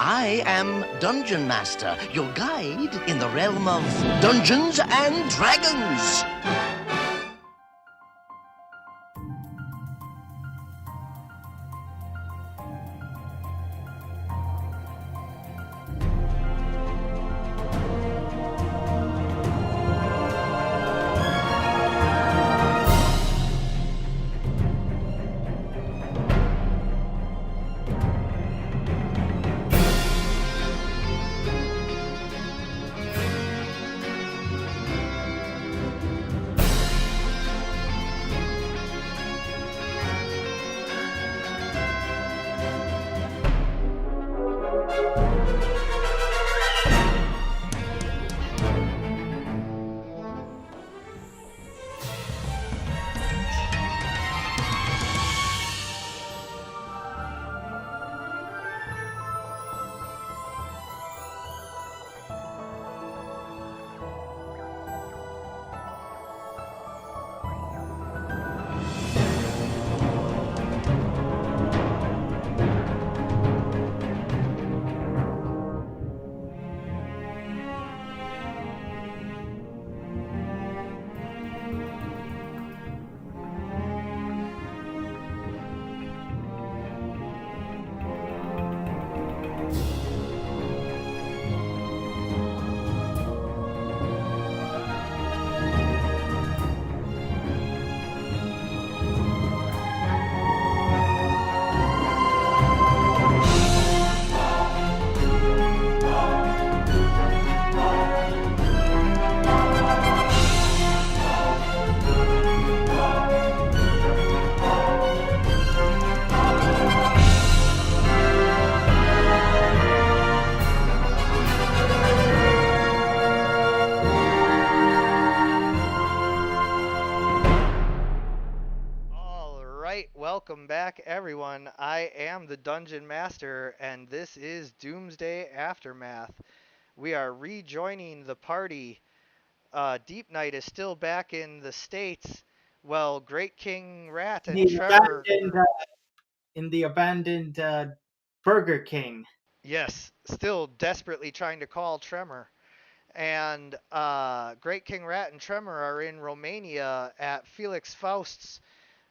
I am Dungeon Master, your guide in the realm of Dungeons and Dragons. Welcome back, everyone. I am the Dungeon Master, and this is Doomsday Aftermath. We are rejoining the party. Deep Knight is still back in the States. Well, Great King Rat and The Tremor. abandoned Burger King. Yes, still desperately trying to call Tremor. And Great King Rat and Tremor are in Romania at Felix Faust's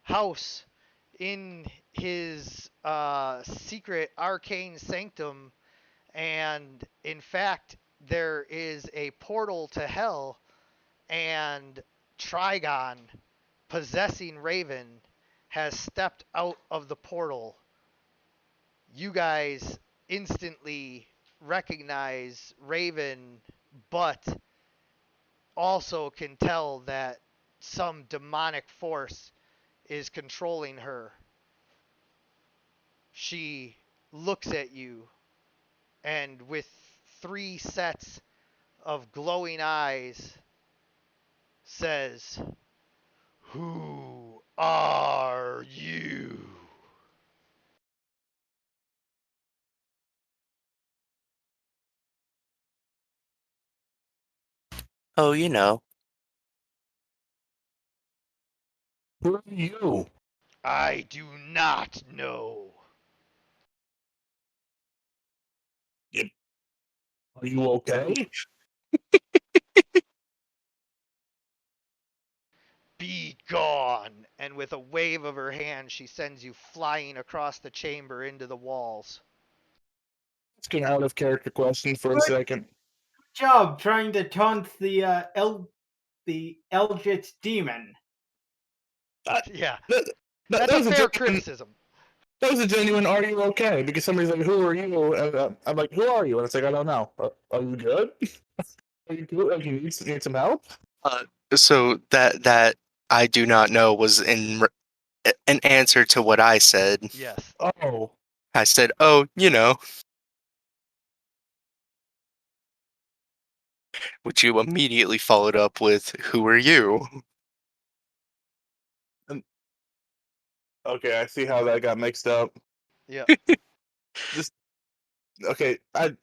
house in his secret arcane sanctum, and in fact there is a portal to hell, and Trigon, possessing Raven, has stepped out of the portal. You guys instantly recognize Raven, but also can tell that some demonic force is controlling her. She looks at you and, with 3 sets of glowing eyes, says, "Who are you?" Oh, you know. Who are you? I do not know. Are you okay? Be gone! And with a wave of her hand, she sends you flying across the chamber into the walls. Ask an out of character question for a second. Good job trying to taunt the Eldritch demon. Yeah, That that's a was fair genuine, criticism. that was a genuine, are you okay? Because somebody's like, who are you? And I'm like, who are you? And it's like, I don't know. Are you good? Are you good? Like, you need some help? So that I do not know was an answer to what I said. Yes. Oh. I said, "Oh, you know," which you immediately followed up with, "Who are you?" Okay, I see how that got mixed up. Yeah. Okay,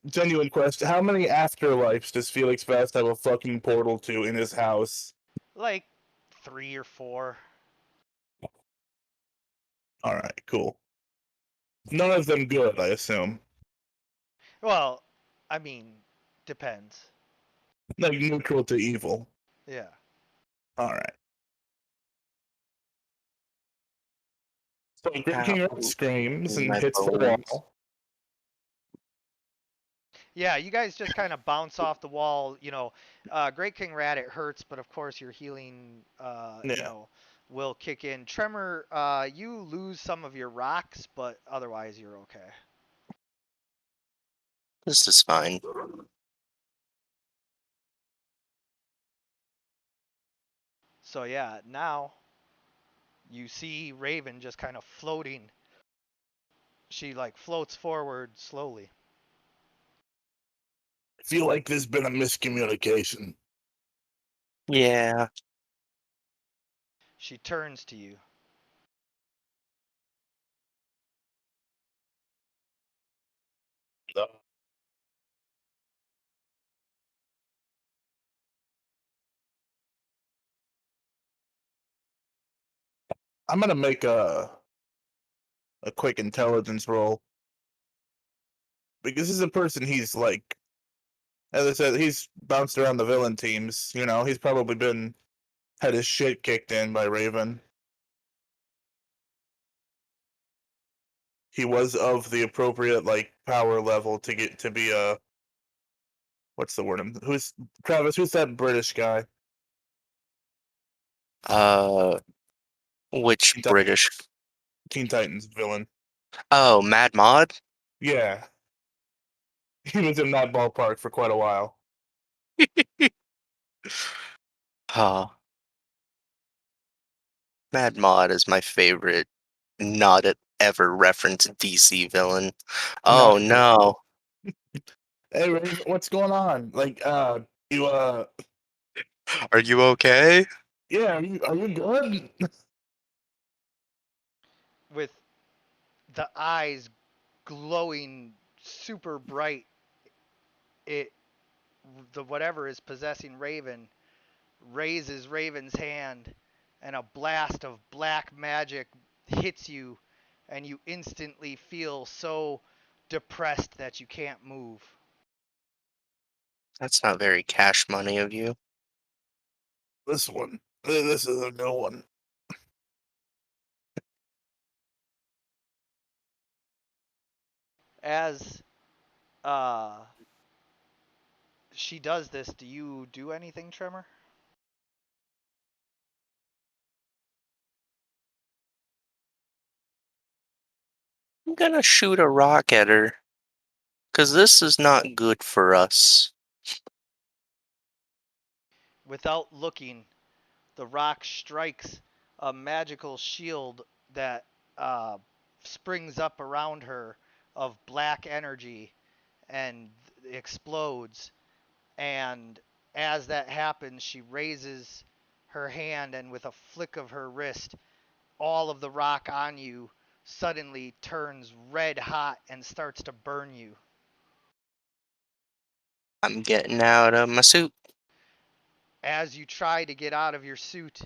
genuine question. How many afterlives does Felix Faust have a fucking portal to in his house? Like 3 or 4. Alright, cool. None of them good, I assume. Well, I mean, depends. Like neutral to evil. Yeah. All right. So Great Ow, King Rat screams and my hits the bones. wall. Yeah, you guys just kind of bounce off the wall. Great King Rat, it hurts, but of course your healing, Yeah. will kick in. Tremor, you lose some of your rocks, but otherwise you're okay. This is fine. So yeah, now you see Raven just kind of floating. She like floats forward slowly. I feel like there's been a miscommunication. Yeah. She turns to you. Uh, I'm gonna make a quick intelligence roll because this is a person he's like, as I said, he's bounced around the villain teams. You know, he's probably been had his shit kicked in by Raven. He was of the appropriate like power level to get to be a what's the word? Who's Travis? Who's that British guy? Uh, which Teen, British? Teen Titans villain. Oh, Mad Mod? Yeah, he was in that ballpark for quite a while. Huh. Mad Mod is my favorite not ever referenced DC villain. No, Oh no. hey Raven, what's going on? Like, you Are you okay? yeah, are you good? With the eyes glowing super bright, it the whatever is possessing Raven raises Raven's hand, and a blast of black magic hits you, and you instantly feel so depressed that you can't move. That's not very cash money of you. This one, this is a new one. As uh, she does this, do you do anything, Tremor? I'm gonna shoot a rock at her. 'Cause this is not good for us. Without looking, the rock strikes a magical shield that uh, springs up around her of black energy and explodes. And as that happens, she raises her hand, and with a flick of her wrist, all of the rock on you suddenly turns red hot and starts to burn you. I'm getting out of my suit. As you try to get out of your suit,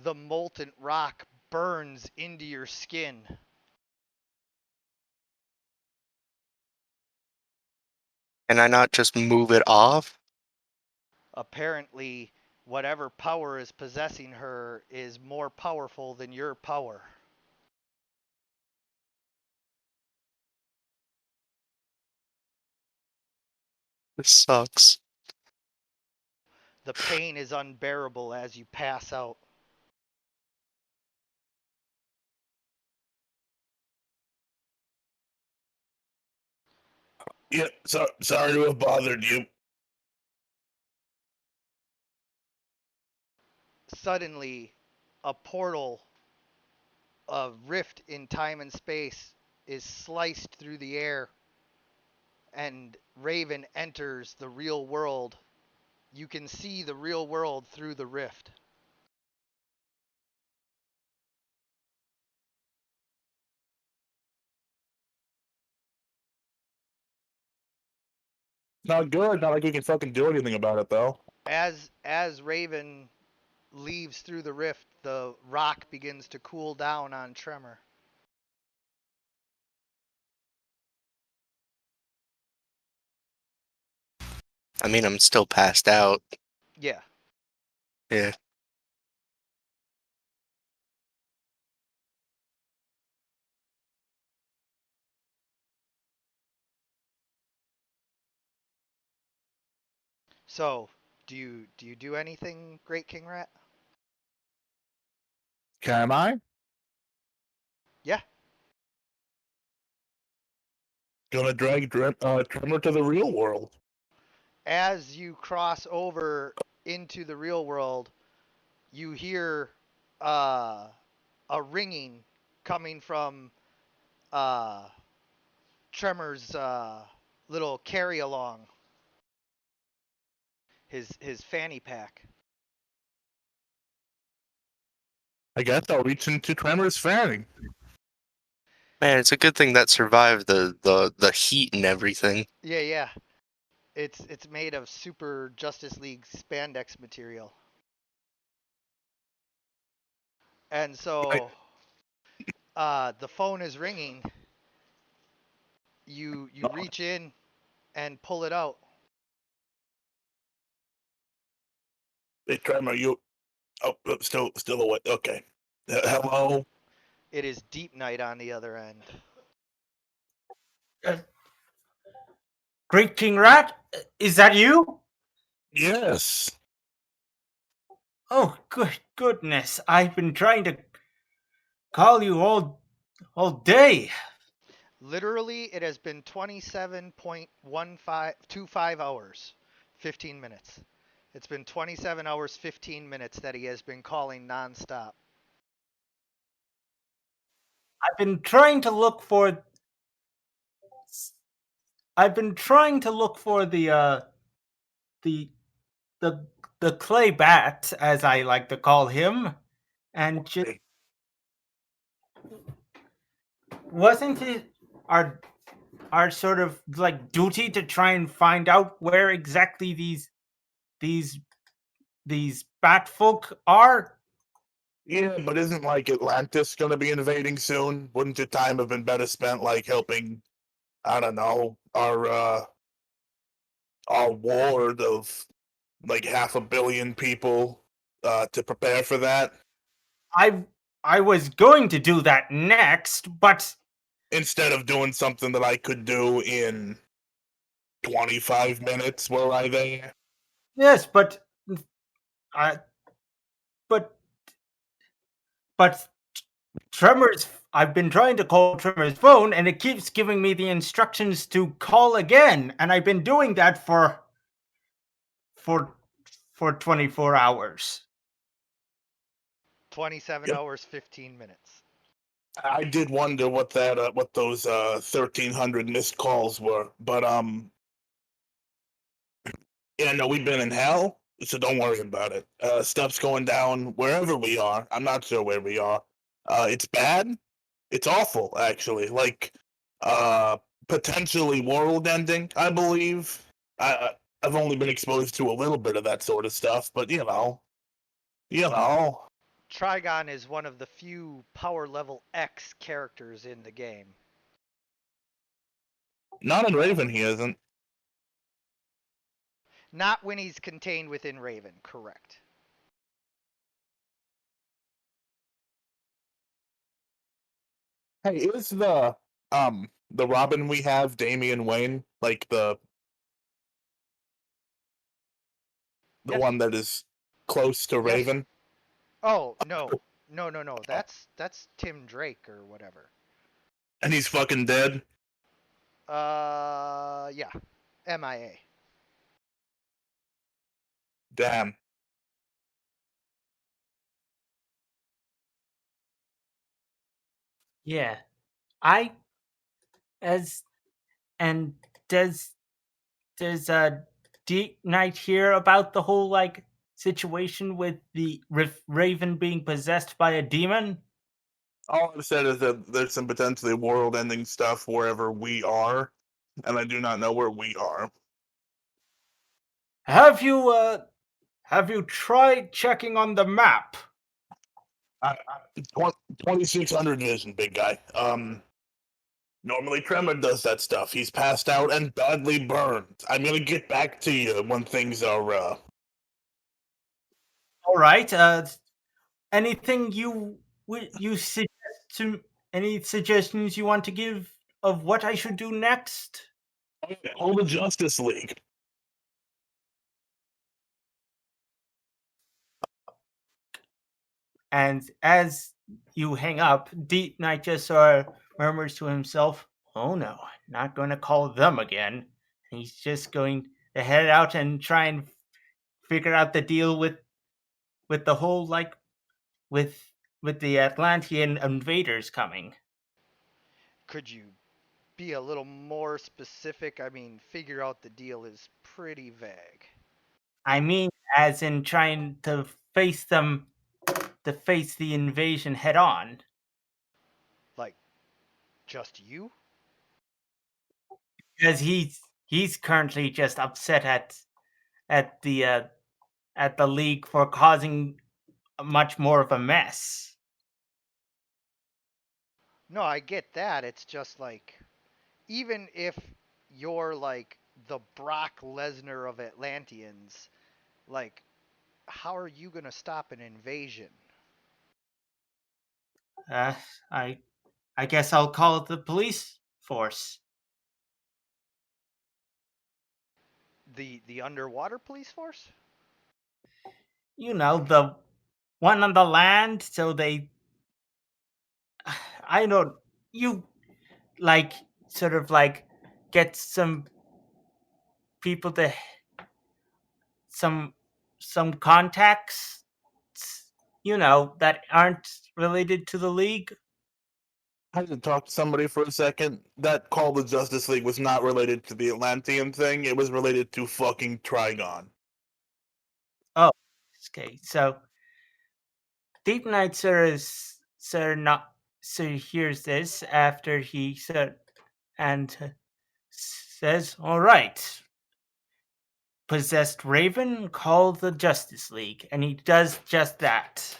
the molten rock burns into your skin. Can I not just move it off? Apparently, whatever power is possessing her is more powerful than your power. This sucks. The pain is unbearable as you pass out. Yeah, sorry to have bothered you. Suddenly, a portal, a rift in time and space, is sliced through the air, and Raven enters the real world. You can see the real world through the rift. Not good. Not like we can fucking do anything about it though. As Raven leaves through the rift, the rock begins to cool down on Tremor. I mean, I'm still passed out. Yeah. Yeah. So, do you do anything, Great King Rat? Can I? Yeah. Gonna drag Tremor to the real world. As you cross over into the real world, you hear a ringing coming from uh, Tremor's little carry along, his fanny pack. I guess I'll reach into Tremor's fanning. Man, it's a good thing that survived the heat and everything. Yeah, yeah. It's made of Super Justice League spandex material. And so the phone is ringing. You reach in and pull it out. Hey, Tremor, you. Oh, still awake. Okay. Hello. It is Deep Night on the other end. Great King Rat, is that you? Yes. Oh, goodness! I've been trying to call you all day. Literally, it has been 27.1525 hours, 15 minutes. It's been 27 hours, 15 minutes that he has been calling nonstop. I've been trying to look for. I've been trying to look for the the the clay bat, as I like to call him, and just wasn't it our sort of like duty to try and find out where exactly these these bat folk are? Yeah, but isn't like Atlantis gonna be invading soon? Wouldn't your time have been better spent like helping, I don't know, our ward of like 500 million people to prepare for that? I I was going to do that next, but Instead of doing something that I could do in 25 minutes, were I there? yes, I but but Tremor's. I've been trying to call Tremor's phone, and it keeps giving me the instructions to call again, and I've been doing that for for 24 hours. 27 Yep. hours, 15 minutes. I did wonder what those 1,300 missed calls were, but yeah, no, we've been in hell, so don't worry about it. Stuff's going down wherever we are. I'm not sure where we are. It's bad. It's awful, actually. Like, uh, potentially world-ending, I believe. I've only been exposed to a little bit of that sort of stuff, but you know, Trigon is one of the few power level X characters in the game. not in Raven, he isn't. Not when he's contained within Raven, correct. Hey, is the Robin we have, Damian Wayne, like the Yes. one that is close to Yes. Raven? Oh, no. No. That's Tim Drake or whatever. And he's fucking dead. Yeah. MIA. Damn. Yeah. I as and does Deep Knight hear about the whole like situation with the Raven being possessed by a demon? All I've said is that there's some potentially world-ending stuff wherever we are, and I do not know where we are. Have you tried checking on the map? 2600 vision, big guy. Normally Tremor does that stuff. He's passed out and badly burned. I'm gonna get back to you when things are, All right. Anything you suggest to any suggestions you want to give of what I should do next? Call the Justice League. And as you hang up, Deep Knight just sort of murmurs to himself, "Oh no, not going to call them again." And he's just going to head out and try and figure out the deal with the whole with with the Atlantean invaders coming. Could you be a little more specific? I mean, figure out the deal is pretty vague. I mean, as in trying to face them, to face the invasion head on. Like, just you? Because he's currently just upset at the league for causing much more of a mess. No, I get that. It's just like, even if you're like the Brock Lesnar of Atlanteans, like, how are you gonna stop an invasion? Uh, I I guess I'll call the police force. The underwater police force? You know, the one on the land, so they I don't you like sort of like get some people to some some contacts, you know, that aren't related to the league. I had to talk to somebody for a second. That Call the Justice League was not related to the Atlantean thing. It was related to fucking Trigon. Oh, okay. So Deep Knight Sir hears this after he said and says, "All right, possessed Raven, call the Justice League," and he does just that.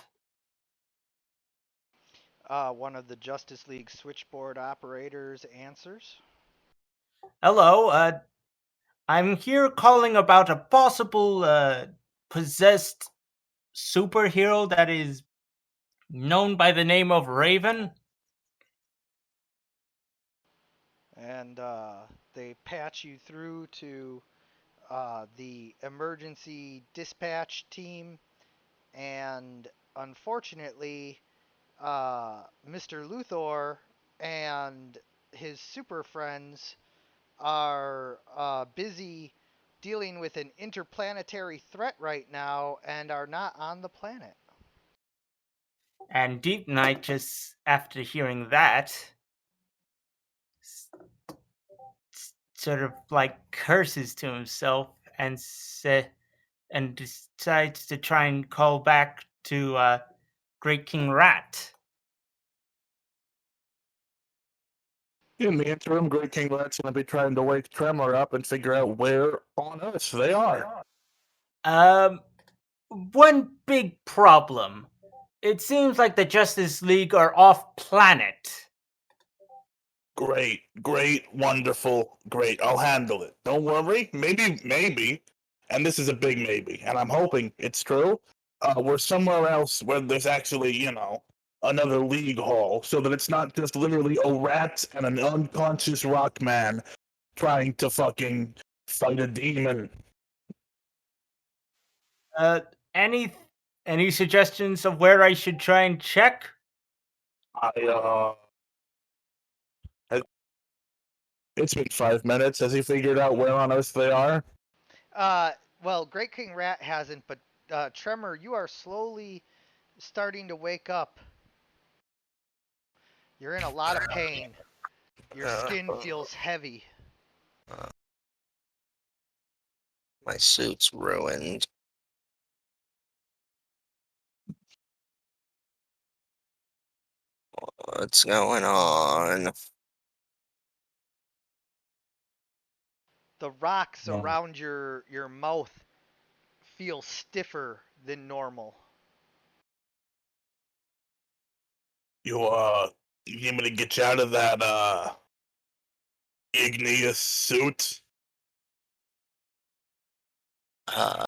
One of the Justice League switchboard operators answers. Hello, I'm here calling about a possible possessed superhero that is known by the name of Raven. And they patch you through to the emergency dispatch team. And unfortunately, Mr. Luthor and his super friends are busy dealing with an interplanetary threat right now and are not on the planet. And Deep Knight, just after hearing that, sort of like curses to himself and and decides to try and call back to Great King Rat. In the interim, Great King Rat's going to be trying to wake Tremor up and figure out where on Earth they are. Um, one big problem. It seems like the Justice League are off planet. Great, great, wonderful, great. I'll handle it. Don't worry. Maybe, and this is a big maybe, and I'm hoping it's true. We're somewhere else where there's actually, another league hall, so that it's not just literally a rat and an unconscious rock man trying to fucking fight a demon. Uh, any any suggestions of where I should try and check? It's been 5 minutes. Has he figured out where on Earth they are? Well, Great King Rat hasn't, but Tremor, you are slowly starting to wake up. You're in a lot of pain. Your skin feels heavy. My suit's ruined. What's going on? The rocks around your mouth feel stiffer than normal. You need me to get you out of that igneous suit? Uh,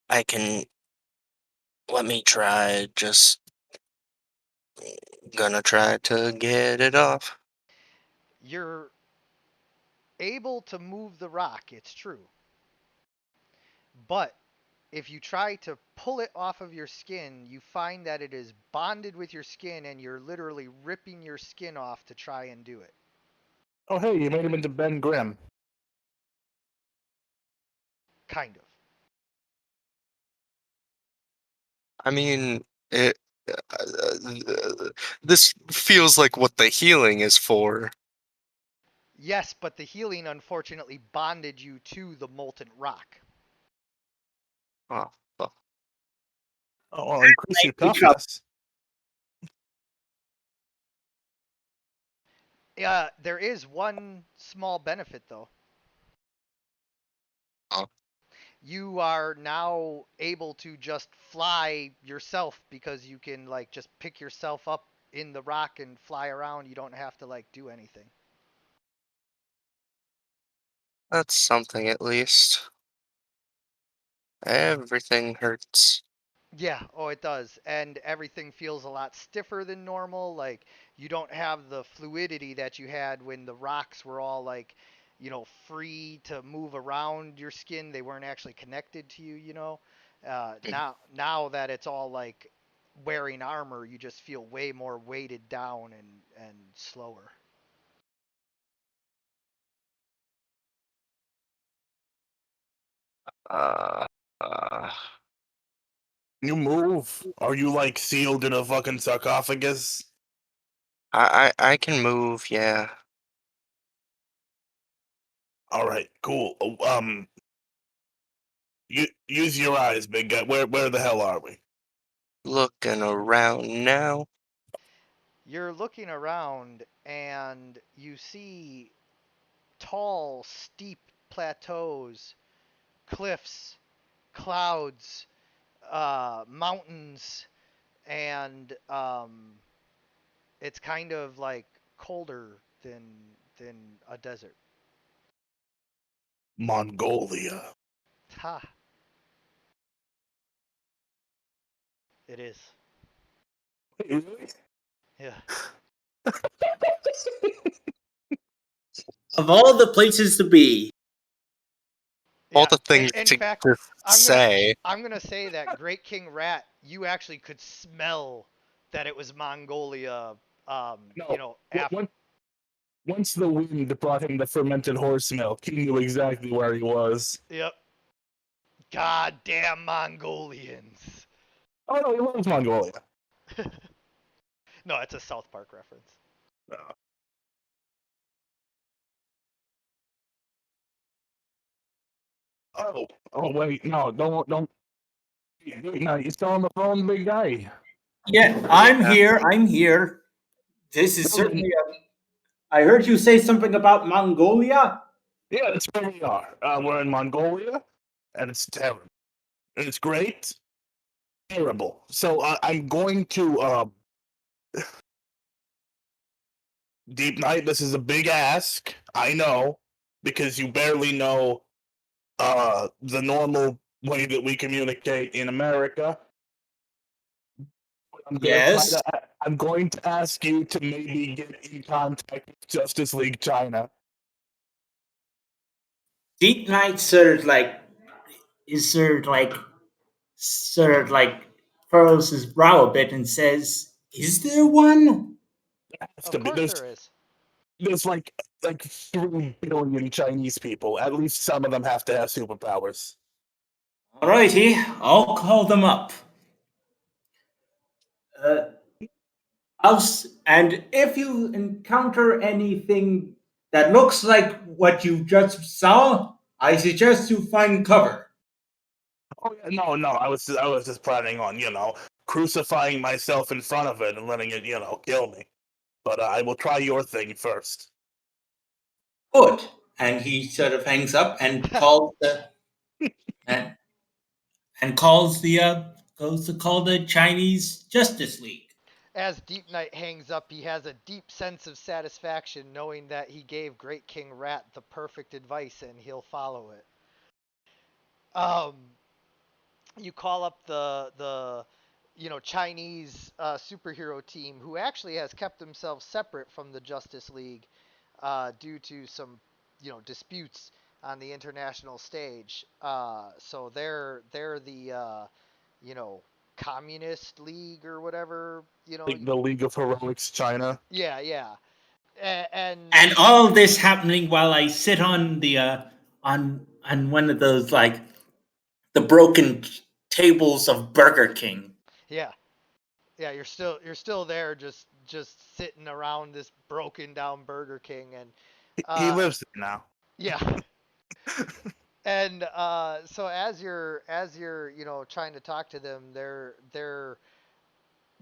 I can. Let me try. Just gonna try to get it off. You're able to move the rock, it's true. But if you try to pull it off of your skin, you find that it is bonded with your skin and you're literally ripping your skin off to try and do it. Oh, hey, you made him into Ben Grimm. Kind of. I mean, this feels like what the healing is for. Yes, but the healing unfortunately bonded you to the molten rock. Oh, well, Oh, well, increase your Wake up. toughness. There is one small benefit though. Oh. You are now able to just fly yourself because you can like just pick yourself up in the rock and fly around. You don't have to like do anything. That's something at least. Everything hurts. Yeah, oh it does. And everything feels a lot stiffer than normal. Like you don't have the fluidity that you had when the rocks were all like, free to move around your skin. They weren't actually connected to you. Now that it's all like wearing armor, you just feel way more weighted down and slower. Uh, uh, You move? Are you like sealed in a fucking sarcophagus? I can move, yeah. All right, cool. Use your eyes, big guy. Where the hell are we? Looking around now. You're looking around and you see tall, steep plateaus, cliffs, clouds, mountains, and it's kind of like colder than a desert. Mongolia. Ha! It is. Wait, really? Yeah. Of all the places to be, All Yeah. the things In to fact, just I'm gonna say. I'm gonna say that Great King Rat, you actually could smell that it was Mongolia. No. After. Once the wind brought him the fermented horse milk, he knew exactly where he was. Yep. Goddamn Mongolians. Oh no, he loves Mongolia. No, it's a South Park reference. Oh wait, no, don't. Wait, no, you still on the phone, big guy? yeah, I'm Yeah. here. I'm here. This is Well, then, certainly. I heard you say something about Mongolia. yeah, that's where we are. We're in Mongolia, and it's terrible. And it's great, terrible. So I'm going to Deep Night. This is a big ask, I know, because you barely know the normal way that we communicate in America. Yes. I'm going to ask you to maybe get in contact with Justice League China. Deep Knight sort of like furrows his brow a bit and says, "Is there one?" Has Of to be. course there is. There's like 3 billion Chinese people. At least some of them have to have superpowers. Alrighty, I'll call them up. Uh, and if you encounter anything that looks like what you just saw, I suggest you find cover. Oh yeah, no. I was just planning on crucifying myself in front of it and letting it kill me. But I will try your thing first. Good. And he sort of hangs up and calls the and calls the goes to call the Chinese Justice League. As Deep Knight hangs up, he has a deep sense of satisfaction knowing that he gave Great King Rat the perfect advice and he'll follow it. Um, you call up the Chinese superhero team who actually has kept themselves separate from the Justice League due to some disputes on the international stage. So they're the you know Communist League or whatever. Like the League of Heroics China. Yeah, yeah. And And all this happening while I sit on the on one of those like the broken tables of Burger King. yeah, yeah, you're still there just sitting around this broken down Burger King and He uh lives there now. yeah. And so as you're trying to talk to them, their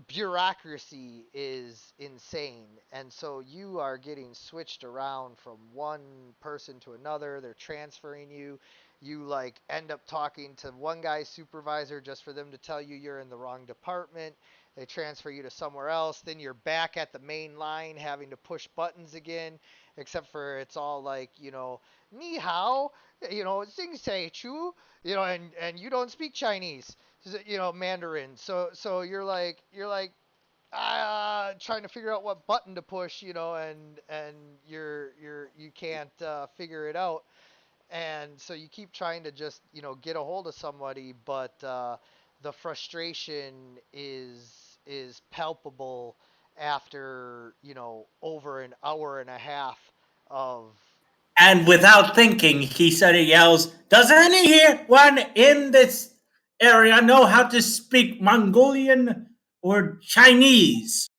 bureaucracy is insane, and so you are getting switched around from one person to another. They're transferring you. You like end up talking to one guy's supervisor just for them to tell you you're in the wrong department. They transfer you to somewhere else. Then you're back at the main line having to push buttons again, except for it's all like, ni hao, sing say chu, and you don't speak Chinese, Mandarin. So you're like trying to figure out what button to push, and you can't figure it out, and so you keep trying to just get a hold of somebody, but the frustration is palpable after over an hour and a half of And without thinking, he sort of yells, "Does anyone in this area know how to speak Mongolian or Chinese?"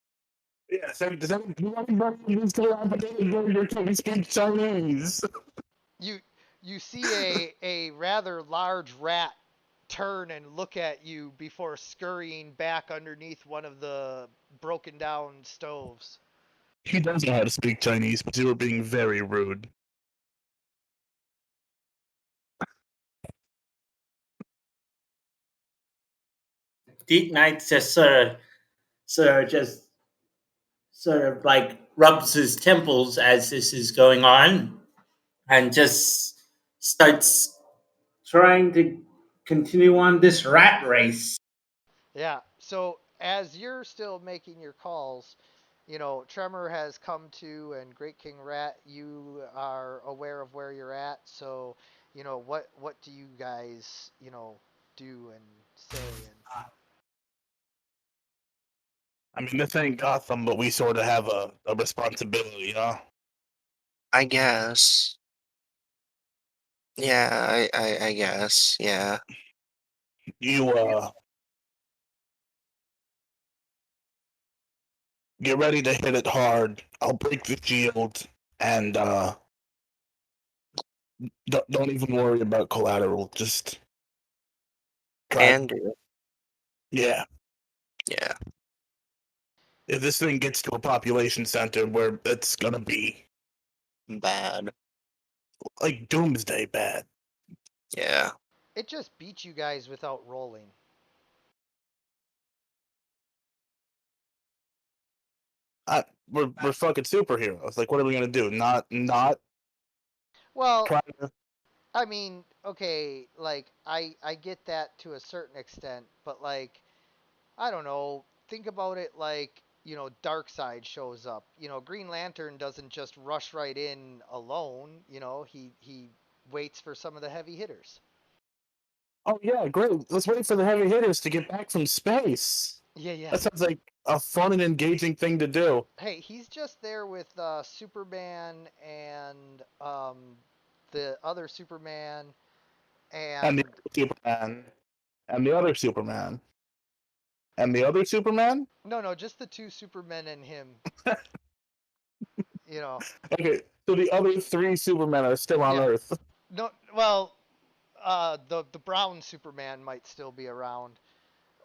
Yeah, so does anybody in this collaborative can speak Chinese? you you see a rather large rat turn and look at you before scurrying back underneath one of the broken down stoves. He does know how to speak Chinese, but you were being very rude. Deep Knight just sort of like rubs his temples as this is going on, and just starts trying to continue on this rat race. Yeah. So as you're still making your calls, Tremor has come to, and Great King Rat, you are aware of where you're at. So, what do you guys, do and say? And I mean, this ain't Gotham, but we sort of have a responsibility, you know? I guess. Yeah, I guess. Yeah. You, get ready to hit it hard. I'll break the shield, and, don't even worry about collateral. Just try. Can do. Yeah. Yeah. If this thing gets to a population center where it's gonna be Bad. like Doomsday bad. Yeah. it just beat you guys without rolling. We're fucking superheroes. Like, what are we gonna do? Not Well, try to. I mean, okay, like I get that to a certain extent, but like I don't know, think about it like, Darkseid shows up. Green Lantern doesn't just rush right in alone, he waits for some of the heavy hitters. Oh yeah, great. Let's wait for the heavy hitters to get back from space. Yeah, yeah. That sounds like a fun and engaging thing to do. Hey, he's just there with Superman and the other Superman And the and other Superman, and the other Superman, and the other Superman. no, no, just the two Supermen and him, you know. Okay, so the other three Supermen are still on Yeah. Earth. No, well, the brown Superman might still be around,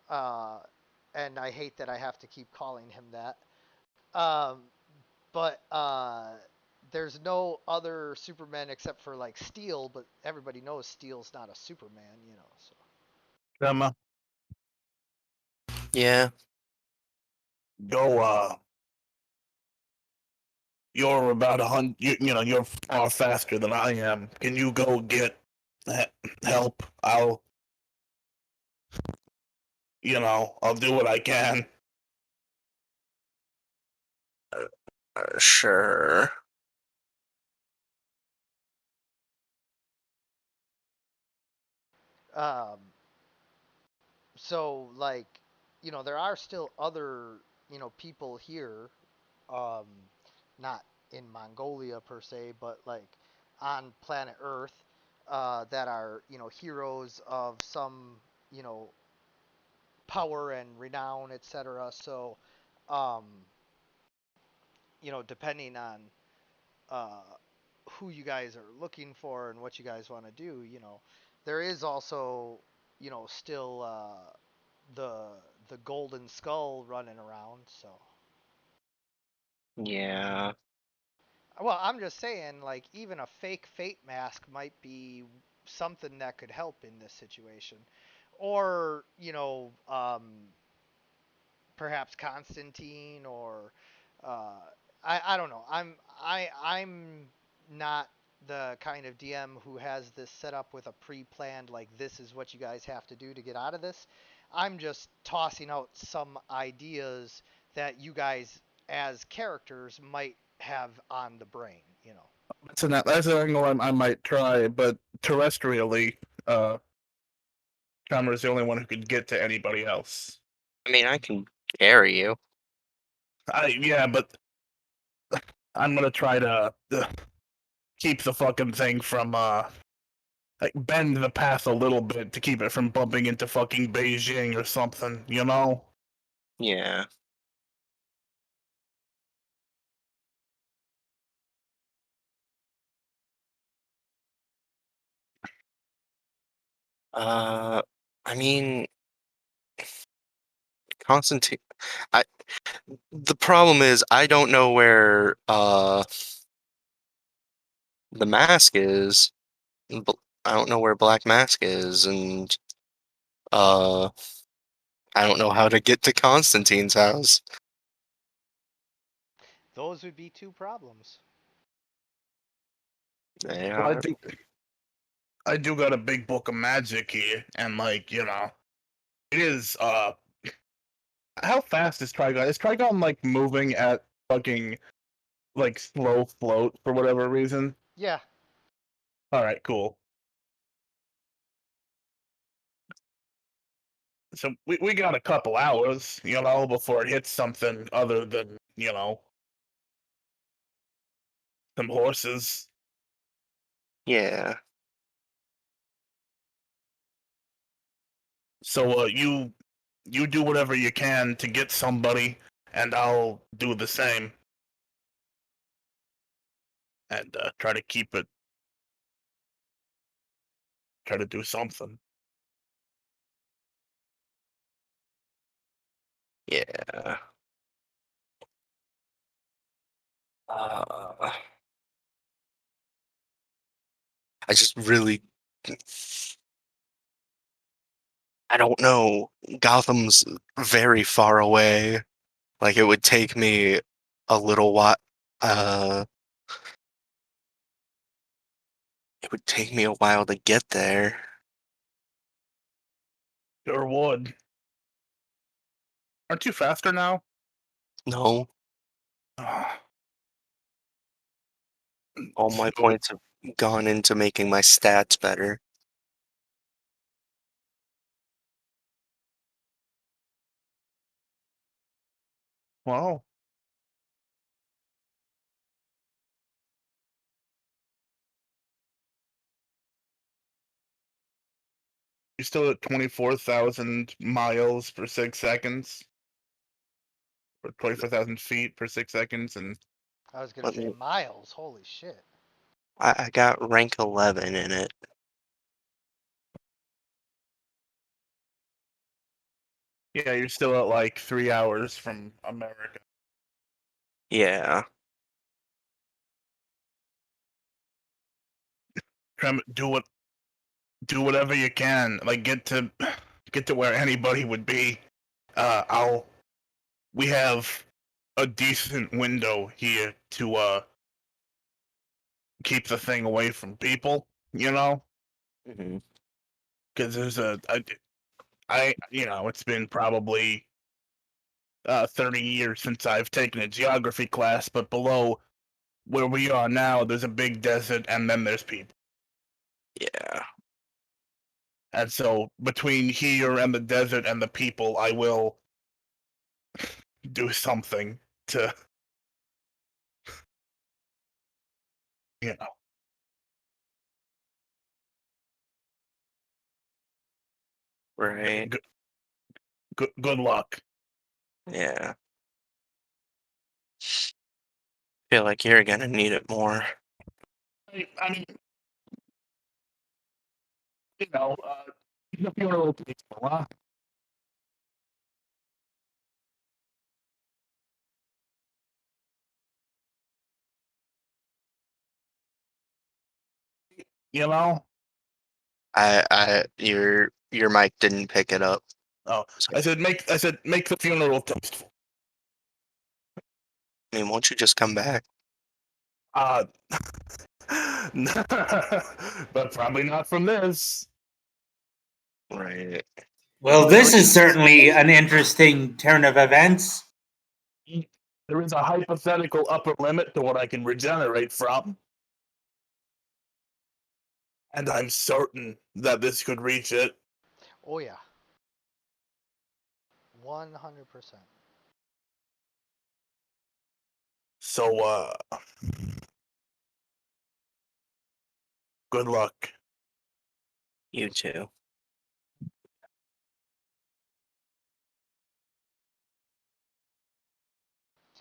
uh, and I hate that I have to keep calling him that. Um, but there's no other Superman except for like Steel, but everybody knows Steel's not a Superman, So Emma. Yeah. go. You're about 100. You're far faster than I am. Can you go get help? I'll do what I can. Sure. Um, so like, there are still other, people here, um, not in Mongolia per se, but like on planet Earth, that are, heroes of some, you know, power and renown, etc. So, um, depending on uh, who you guys are looking for and what you guys want to do, there is also, still the the golden skull running around. So, Yeah. well, I'm just saying, like, even a fake fate mask might be something that could help in this situation, or perhaps Constantine, or uh, I don't know. I'm not the kind of DM who has this set up with a pre-planned, like, this is what you guys have to do to get out of this. I'm just tossing out some ideas that you guys as characters might have on the brain. So that's an angle I might try, but terrestrially, Chalmer is the only one who could get to anybody else. I mean, I can carry you. Yeah, but I'm gonna try to keep the fucking thing from like bend the path a little bit to keep it from bumping into fucking Beijing or something, you know? Yeah. Uh, I mean, Constantine. I. The problem is I don't know where the mask is. I don't know where Black Mask is, and uh, I don't know how to get to Constantine's house. Those would be two problems. They Well, are. I do got a big book of magic here, and like, it is how fast is Trigon? Is Trigon like moving at fucking like slow float for whatever reason? Yeah. Alright, cool. So we got a couple hours, before it hits something other than, some horses. Yeah. So you do whatever you can to get somebody, and I'll do the same. And try to keep it try to do something. Yeah. Uh, I just really. I don't know. Gotham's very far away. Like, it would take me a little while. Uh, it would take me a while to get there. Sure would. Aren't you faster now? No, Ah, all my so, points have gone into making my stats better. well, you're still at 24,000 miles per 6 seconds, or 24,000 feet per 6 seconds, and I was gonna Let say me. miles. Holy shit. I got rank 11 in it. yeah, you're still at like 3 hours from America. Yeah. Do whatever you can, like get to where anybody would be. I'll we have a decent window here to keep the thing away from people, you know? Mhm. Because there's it's been probably 30 years since I've taken a geography class, but below where we are now, there's a big desert, and then there's people. Yeah. And so between here and the desert and the people, I will do something to, you know. Right. Good luck. Yeah. Feel like you're gonna need it more. I mean, the funeral takes a while. You know? Your mic didn't pick it up. Oh, So, I said make the funeral tasteful. I mean, won't you just come back? Uh, but probably not from this. Right. Well, this is certainly an interesting turn of events. There is a hypothetical upper limit to what I can regenerate from. And I'm certain that this could reach it. Oh yeah. 100%. So, good luck. You too.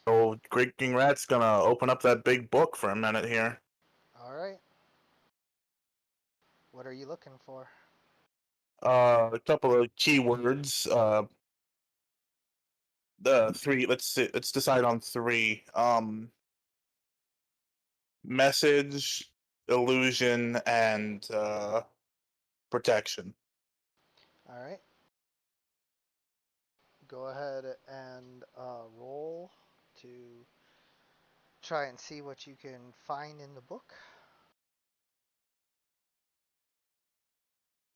So, Great King Rat's gonna open up that big book for a minute here. All right. What are you looking for? A couple of keywords. The three. Let's decide on three. Message, illusion, and protection. All right. Go ahead and roll to try and see what you can find in the book.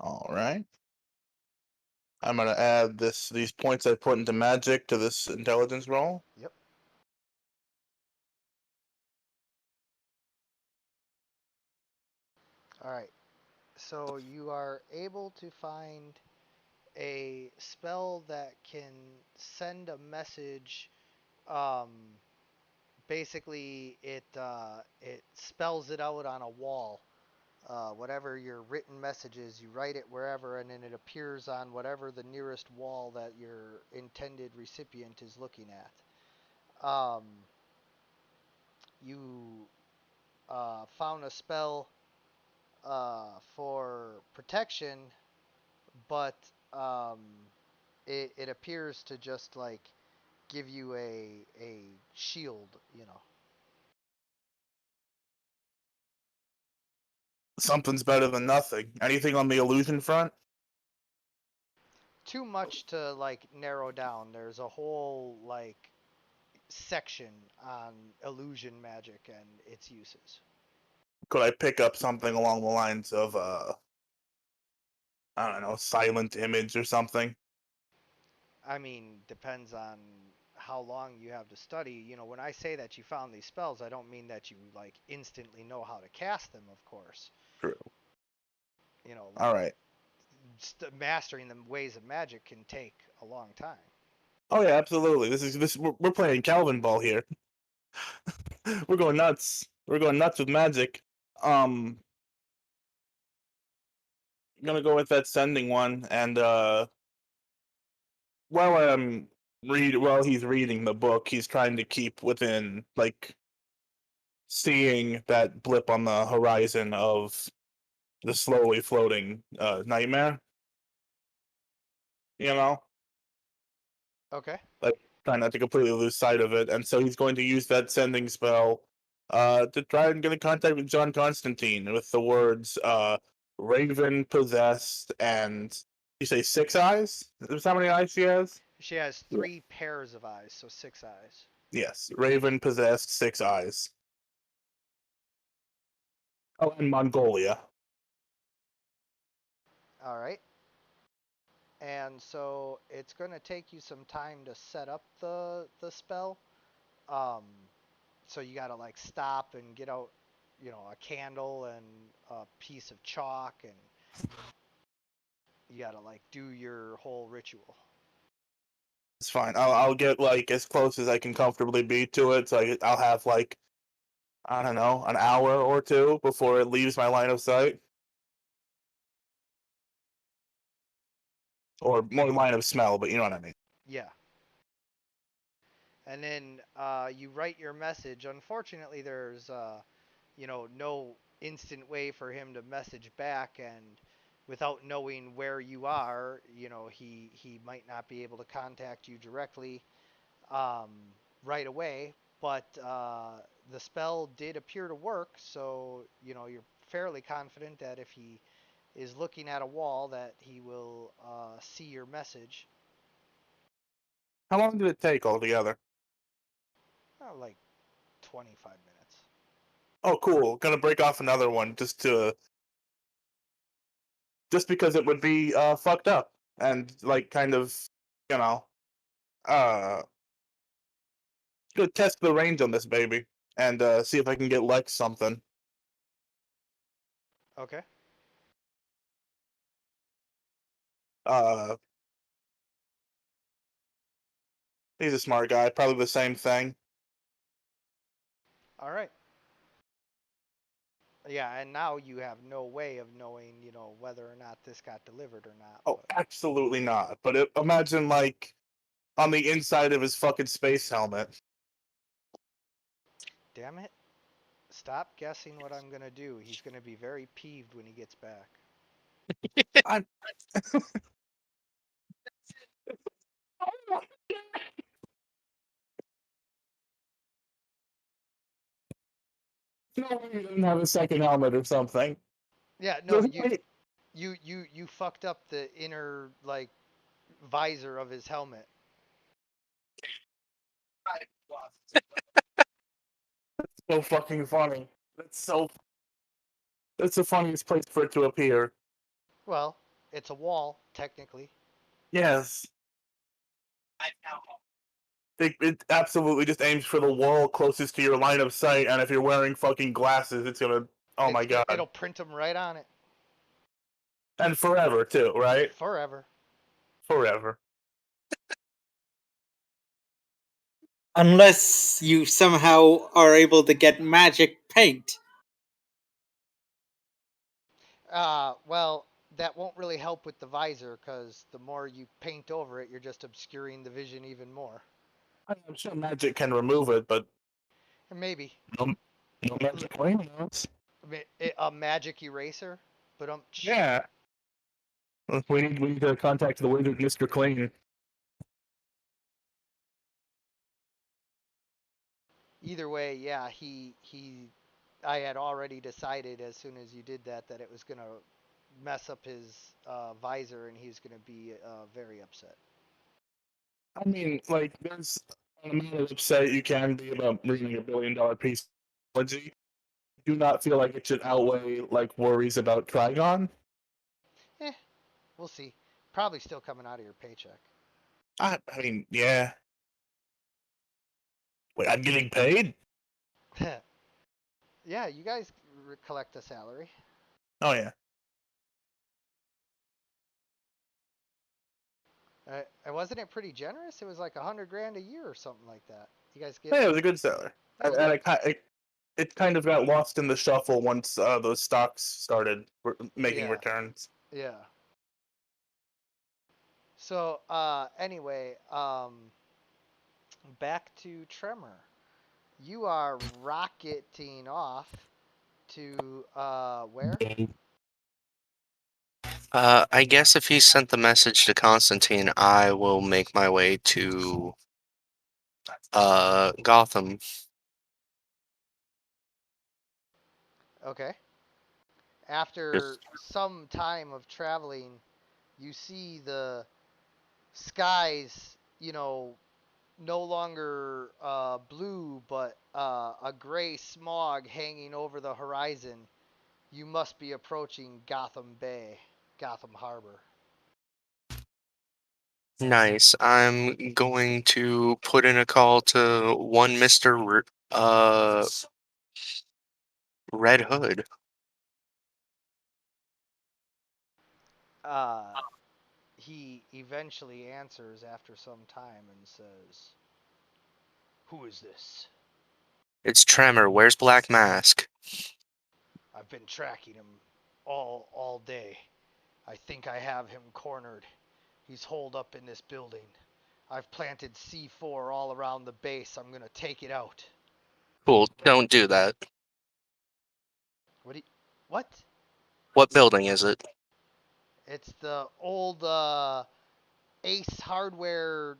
All right. I'm gonna add these points I put into magic to this intelligence roll. Yep. All right. So you are able to find a spell that can send a message. Um, Basically, it spells it out on a wall. Whatever your written message is, you write it wherever, and then it appears on whatever the nearest wall that your intended recipient is looking at. You found a spell for protection, but um, it appears to just like give you a shield, you know. Something's better than nothing. Anything on the illusion front? Too much to like narrow down. There's a whole like section on illusion magic and its uses. Could I pick up something along the lines of I don't know, silent image or something? I mean, depends on how long you have to study. You know, when I say that you found these spells, I don't mean that you like instantly know how to cast them, of course. True. You know, All like right. mastering the ways of magic can take a long time. Oh yeah, absolutely. We're playing Calvin ball here. We're going nuts. We're going nuts with magic. I'm gonna go with that sending one, and while he's reading the book, he's trying to keep within like seeing that blip on the horizon of the slowly floating nightmare. You know, Okay. like trying not to completely lose sight of it, and so he's going to use that sending spell to try and get in contact with John Constantine with the words Raven possessed and you say 6 eyes? Is how many eyes she has? She has 3 pairs of eyes, so 6 eyes. Yes, Raven possessed 6 eyes. Oh, and Mongolia. All right. And so it's going to take you some time to set up the spell. Um, so you got to like stop and get out, a candle and a piece of chalk, and you got to like do your whole ritual. It's fine. I'll get like as close as I can comfortably be to it. So I'll have like, I don't know, an hour or two before it leaves my line of sight, or more line of smell. But you know what I mean. Yeah. And then you write your message. Unfortunately, there's no instant way for him to message back, and without knowing where you are, he might not be able to contact you directly um, right away. But the spell did appear to work, so you're fairly confident that if he is looking at a wall, that he will see your message. How long did it take altogether? Like 25 minutes. Oh, cool. Gonna break off another one just because it would be fucked up and like kind of, you know, uh gonna test the range on this baby and see if I can get Lex something. Okay. Uh he's a smart guy, probably the same thing. All right. Yeah, and now you have no way of knowing, whether or not this got delivered or not. Oh, absolutely not. But imagine like on the inside of his fucking space helmet. Damn it. Stop guessing what I'm going to do. He's going to be very peeved when he gets back. I'm no way he doesn't have a second helmet or something. Yeah, no, you fucked up the inner like visor of his helmet. So fucking funny. That's the funniest place for it to appear. Well, it's a wall technically. Yes. It absolutely just aims for the wall closest to your line of sight, and if you're wearing fucking glasses, it's gonna. Oh my god. It'll print them right on it And forever, too, right? forever. Forever. Unless you somehow are able to get magic paint. Well, that won't really help with the visor because the more you paint over it, you're just obscuring the vision even more. I'm sure magic can remove it, but Maybe no, no magic claims. a magic eraser, but Yeah. We need to contact the wizard, Mr. Clean. either way, yeah, I had already decided as soon as you did that it was gonna mess up his visor, and he's gonna be very upset. I mean, like, there's an amount of upset you can be about reading $1 billion piece of technology. Do not feel like it should outweigh like worries about Trigon. Eh, we'll see. Probably still coming out of your paycheck. I mean, yeah. Wait, I'm getting paid? Yeah, you guys collect a salary. Oh yeah. Wasn't it pretty generous? It was like 100 grand a year or something like that. You guys get? Yeah, it was a good seller. That was And good. it kind of got lost in the shuffle once those stocks started making Yeah, returns. yeah. So anyway, back to Tremor. You are rocketing off to where? I guess if he sent the message to Constantine, I will make my way to Gotham. Okay. After some time of traveling, you see the skies you know, no longer blue, but a gray smog hanging over the horizon, you must be approaching Gotham Bay, Gotham Harbor. Nice. I'm going to put in a call to one Mr. Red Hood. Uh, he eventually answers after some time and says, "Who is this? It's Tremor. Where's Black Mask? I've been tracking him all day. I think I have him cornered. He's holed up in this building. I've planted C4 all around the base. I'm gonna take it out." Cool. Don't do that. What? What? What building is it? It's the old Ace Hardware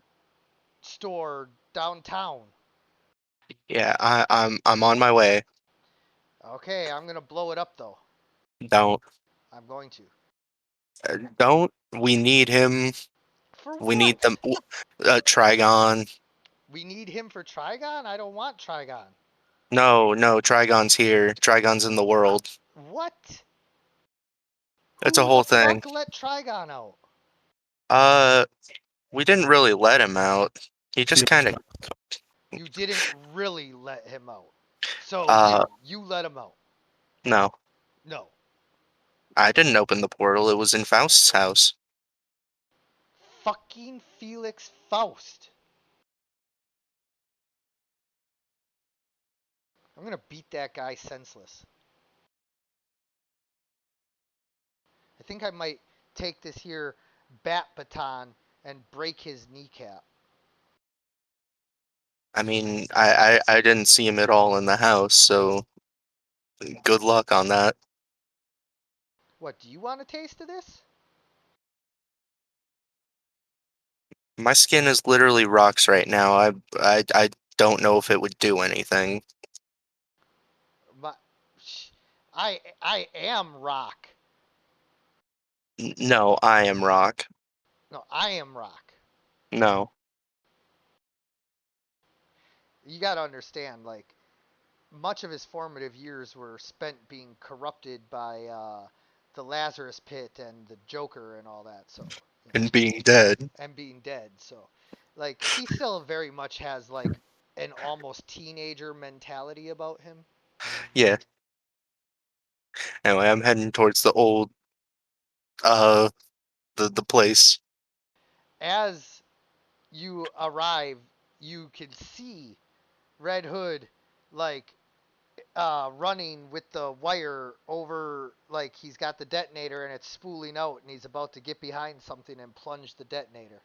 store downtown. Yeah, I'm on my way. Okay, I'm gonna blow it up though. Don't. I'm going to. Don't. We need him. For We need what? Trigon. We need him for Trigon? I don't want Trigon. No, Trigon's here. Trigon's in the world. What? It's a Who the whole thing. fuck let Trigon out? Uh, we didn't really let him out. He just kind of. You didn't really let him out. So Uh, you let him out. no. No. I didn't open the portal. It was in Faust's house. Fucking Felix Faust. I'm gonna beat that guy senseless. I think I might take this here bat baton and break his kneecap. I mean, I didn't see him at all in the house, so good luck on that. What, do you want a taste of this? My skin is literally rocks right now. I don't know if it would do anything. My, I am rock. No, I am rock. No, I am rock. No. You gotta understand, like, much of his formative years were spent being corrupted by the Lazarus Pit and the Joker and all that. So, And being dead. and being dead. So, like, he still very much has like an almost teenager mentality about him. Yeah. Anyway, I'm heading towards the old uh the place. As you arrive, you can see Red Hood like running with the wire over, like he's got the detonator and it's spooling out and he's about to get behind something and plunge the detonator.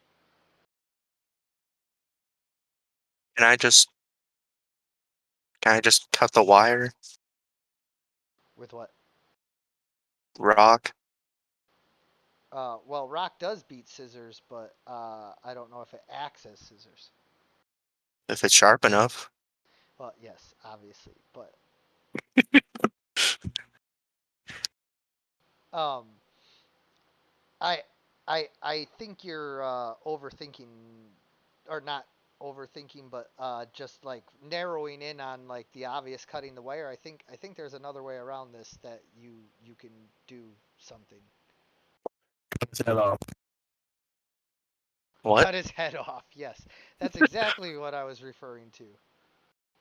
Can I just cut the wire? With what? Rock? Well, rock does beat scissors, but I don't know if it acts as scissors. If it's sharp enough. Well, yes, obviously, but um, I I think you're overthinking, or not overthinking, but just like narrowing in on like the obvious cutting the wire. I think there's another way around this that you can do something. What? Cut his head off. Yes, that's exactly what I was referring to.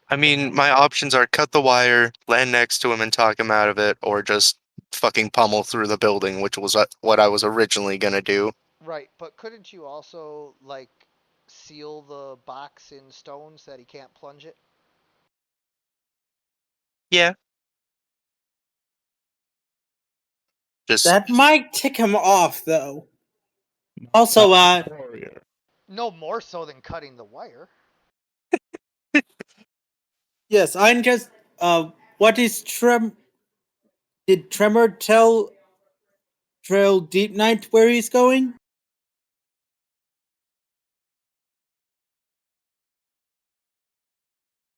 I mean, my options are cut the wire, land next to him and talk him out of it, or just fucking pummel through the building, which was what I was originally gonna do. Right, but couldn't you also like seal the box in stone so that he can't plunge it? Yeah. Just That might tick him off, though. Also, Warrior. No more so than cutting the wire. yes, I'm just. What is Did Tremor tell Deep Knight where he's going?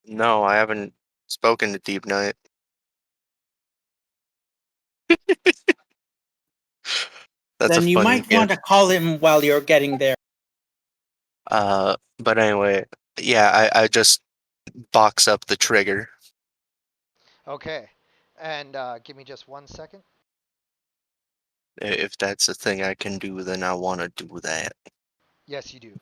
no, I haven't spoken to Deep Knight. That's a Then you funny might want gift. to call him while you're getting there. But anyway, yeah, I just box up the trigger. Okay. And give me just 1 second. If that's a thing I can do, then I want to do that. Yes, you do.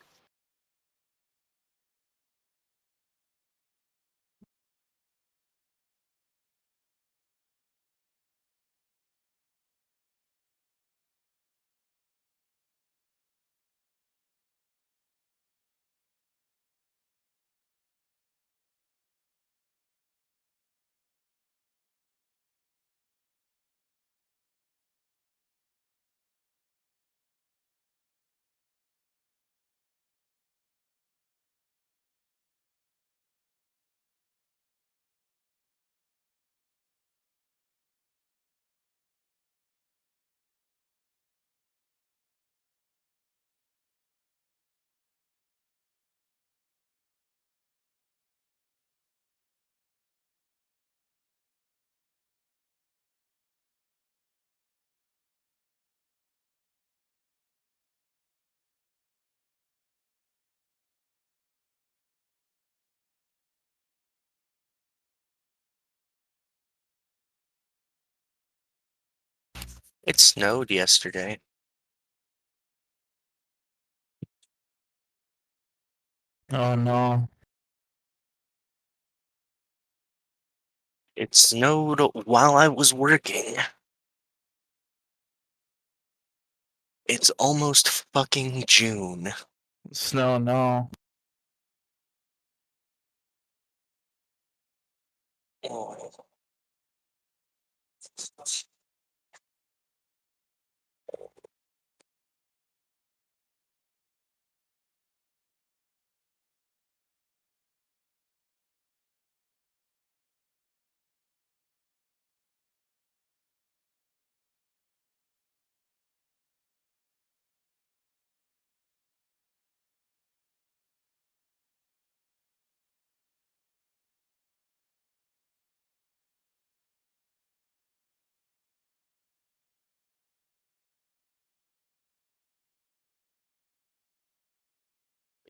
It snowed yesterday. Oh no. It snowed while I was working. It's almost fucking June. Snow, no. Oh.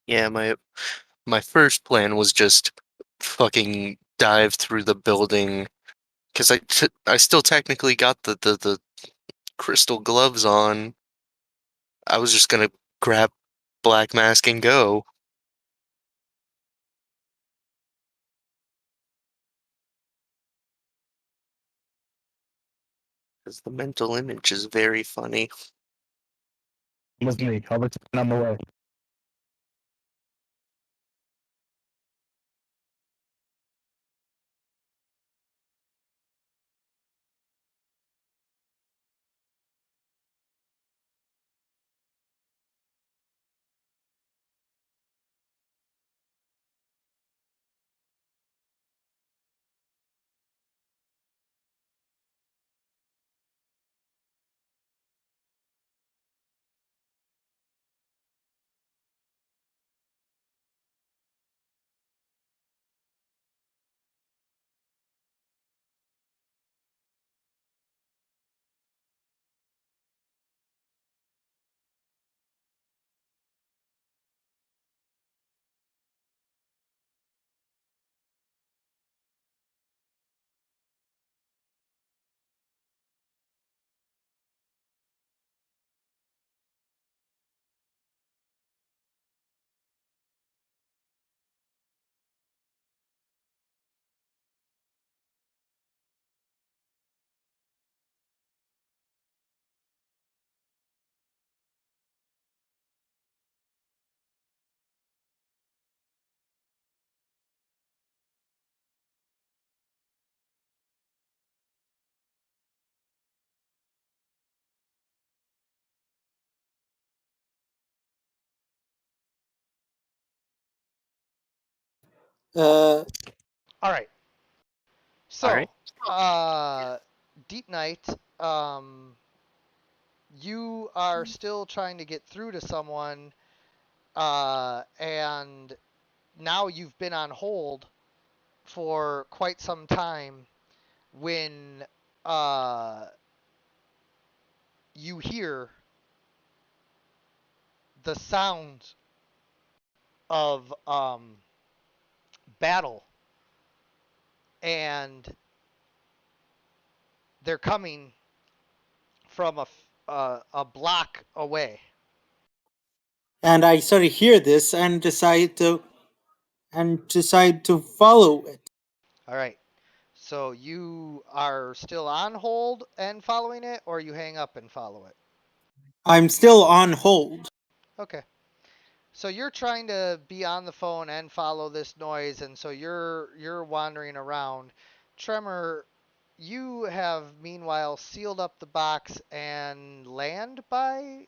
Yeah, my first plan was just fucking dive through the building because I still technically got the crystal gloves on. I was just gonna grab Black Mask and go. Because the mental image is very funny. With me. I'll return on the way. Uh, All right. All right. So, Deep Night, you are still trying to get through to someone, and now you've been on hold for quite some time when you hear the sound of battle, and they're coming from a block away. And I sort of hear this and decide to follow it. All right. So you are still on hold and following it, or you hang up and follow it? I'm still on hold. Okay. So you're trying to be on the phone and follow this noise, and so you're wandering around. Tremor, you have meanwhile sealed up the box and land by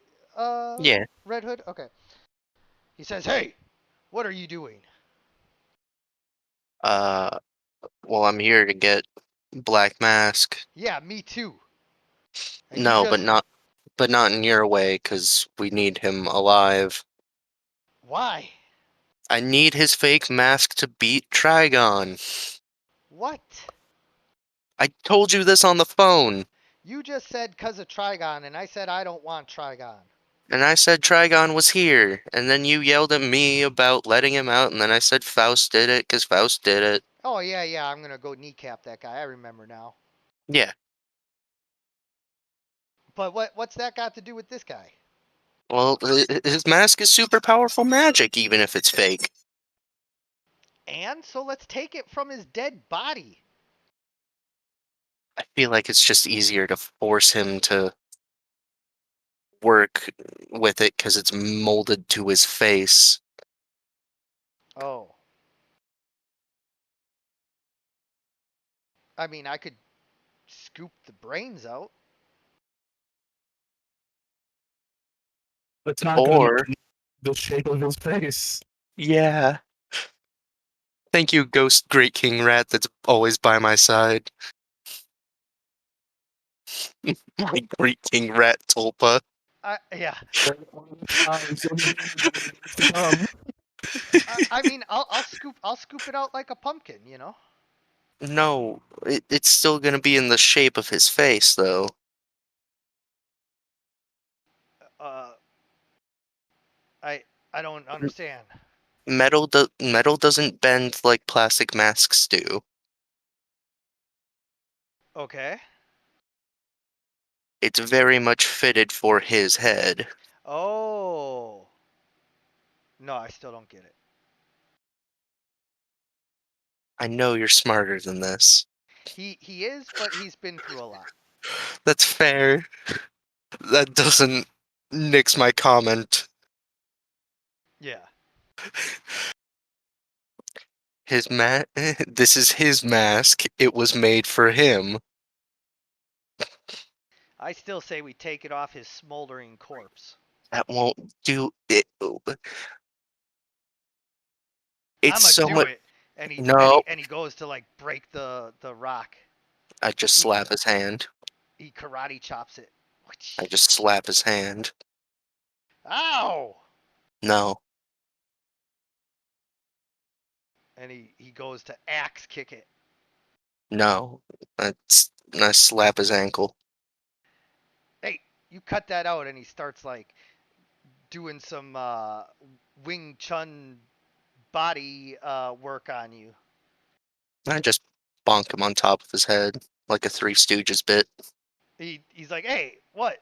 Yeah. Red Hood. Okay. He says, "Hey, what are you doing?" Uh, well, I'm here to get Black Mask. Yeah, me too. And you No, just but not in your way, 'cause we need him alive. why? I need his fake mask to beat Trigon. What? I told you this on the phone, You just said 'cause of Trigon, and I said I don't want Trigon. and I said Trigon was here, and then you yelled at me about letting him out, and then I said Faust did it, 'cause Faust did it. Oh yeah, I'm gonna go kneecap that guy. I remember now. Yeah. But what's that got to do with this guy? Well, his mask is super powerful magic, even if it's fake. And so let's take it from his dead body. I feel like it's just easier to force him to work with it because it's molded to his face. Oh. I mean, I could scoop the brains out. It's not gonna Or, make the shape of his face. yeah. Thank you, Ghost Great King Rat, that's always by my side. My Great King Rat Tulpa. Yeah. Eyes of to come. I mean, I'll scoop it out like a pumpkin, you know. No, it's still gonna be in the shape of his face, though. Uh, I I don't understand. Metal doesn't bend like plastic masks do. Okay. It's very much fitted for his head. Oh. No, I still don't get it. I know you're smarter than this. He is, but he's been through a lot. That's fair. That doesn't nix my comment. Yeah. This is his mask. It was made for him. I still say we take it off his smoldering corpse. That won't do it. It's I'ma so do much. it. And No, he goes to like break the rock. I just He slap his hand. he karate chops it. I just slap his hand. Ow! No, And he goes to axe kick it. no. I slap his ankle. Hey, you cut that out, and he starts like doing some Wing Chun body work on you. I just bonk him on top of his head like a Three Stooges bit. He's like, hey, what?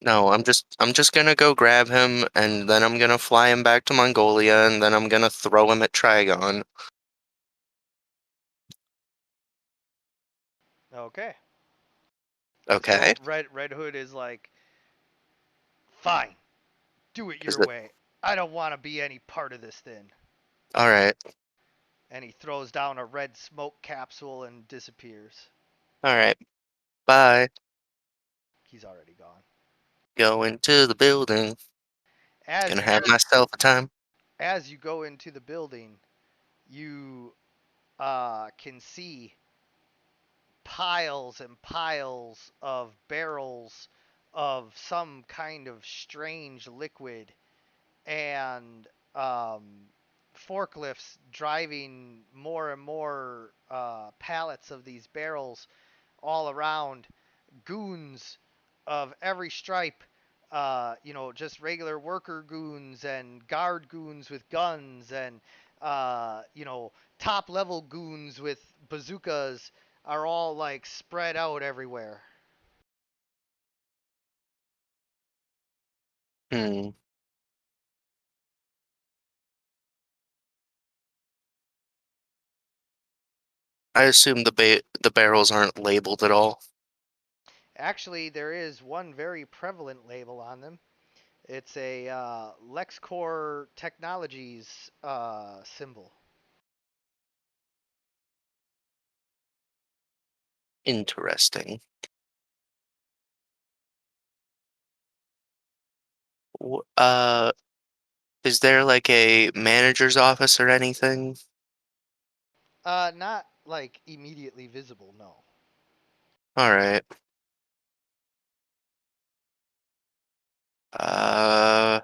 No, I'm just gonna go grab him, and then I'm gonna fly him back to Mongolia, and then I'm gonna throw him at Trigon. Okay. Okay? So Red Hood is like, fine, do it Is your it way. I don't want to be any part of this thing. alright. And he throws down a red smoke capsule and disappears. Alright. Bye. He's already gone. Go into the building. As Gonna you have myself a time. as you go into the building, you can see piles and piles of barrels of some kind of strange liquid and forklifts driving more and more pallets of these barrels all around. Goons of every stripe just regular worker goons and guard goons with guns and top level goons with bazookas are all like spread out everywhere. Hmm. I assume the barrels aren't labeled at all. Actually, there is one very prevalent label on them. It's a LexCorp Technologies symbol. Interesting. Uh, is there like a manager's office or anything? Not like immediately visible, no. All right. Uh,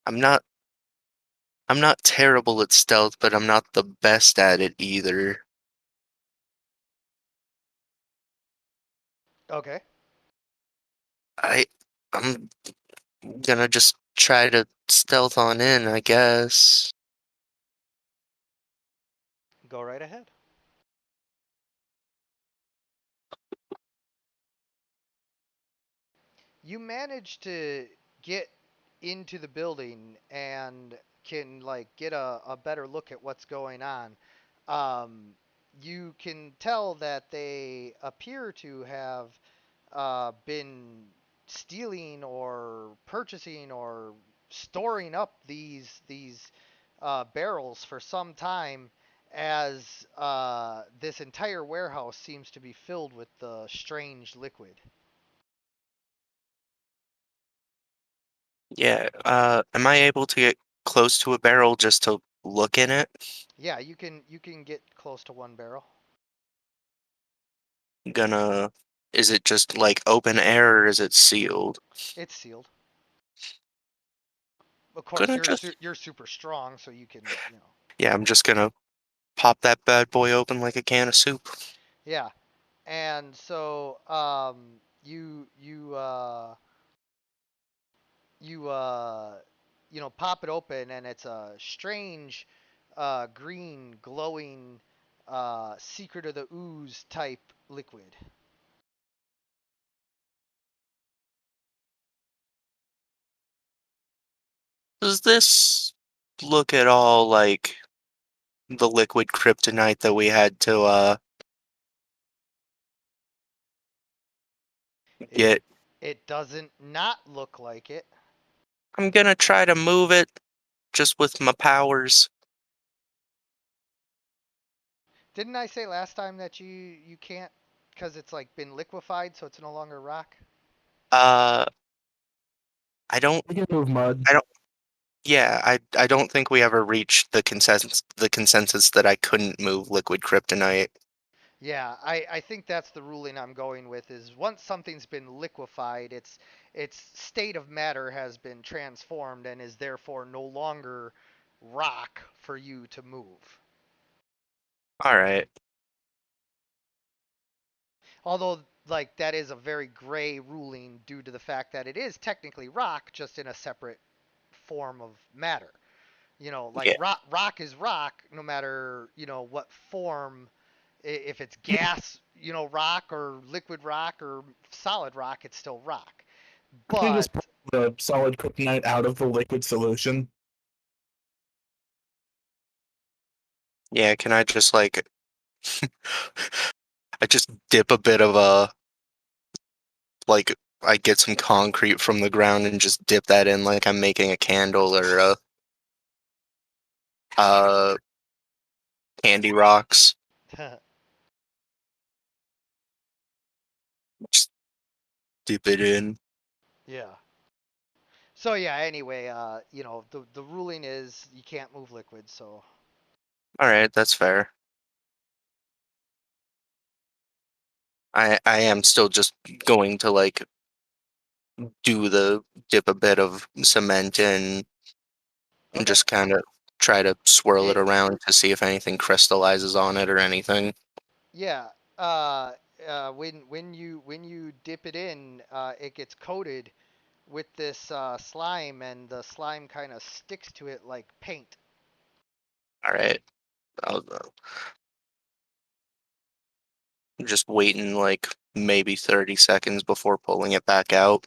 I'm not I'm not terrible at stealth, but I'm not the best at it either. Okay, I I'm gonna just try to stealth on in, I guess. go right ahead. You manage to get into the building and can like get a better look at what's going on. Um, you can tell that they appear to have been stealing or purchasing or storing up these barrels for some time, as this entire warehouse seems to be filled with the strange liquid. Yeah, am I able to get close to a barrel just to look in it? Yeah, you can get close to one barrel. Gonna, is it just like open air or is it sealed? It's sealed. Of course, Gonna you're just, you're super strong, so you can yeah, I'm just gonna pop that bad boy open like a can of soup. yeah. And so you pop it open, and it's a strange green glowing secret of the ooze type liquid. Does this look at all like the liquid kryptonite that we had to It get? it doesn't not look like it. I'm gonna try to move it just with my powers. Didn't I say last time that you can't, because it's like been liquefied, so it's no longer rock? Uh, I don't, We can move mud. I don't, yeah, I don't think we ever reached the consensus that I couldn't move liquid kryptonite. Yeah, I think that's the ruling I'm going with, is once something's been liquefied, its state of matter has been transformed and is therefore no longer rock for you to move. All right. Although like that is a very gray ruling due to the fact that it is technically rock, just in a separate form of matter. Like Yeah. rock is rock no matter, what form, if it's gas, rock, or liquid rock, or solid rock, it's still rock. Can you just But pull the solid kryptonite out of the liquid solution? Yeah, can I just like I just dip a bit of a like I get some concrete from the ground and just dip that in like I'm making a candle or uh candy rocks. Just dip it in. yeah. So yeah, anyway, the ruling is you can't move liquid, so All right, that's fair. I am still just going to like do the dip a bit of cement in and okay. just kind of try to swirl it It around to see if anything crystallizes on it or anything. Yeah. When you dip it in, it gets coated with this slime, and the slime kind of sticks to it like paint. All right. I'm just waiting like maybe 30 seconds before pulling it back out.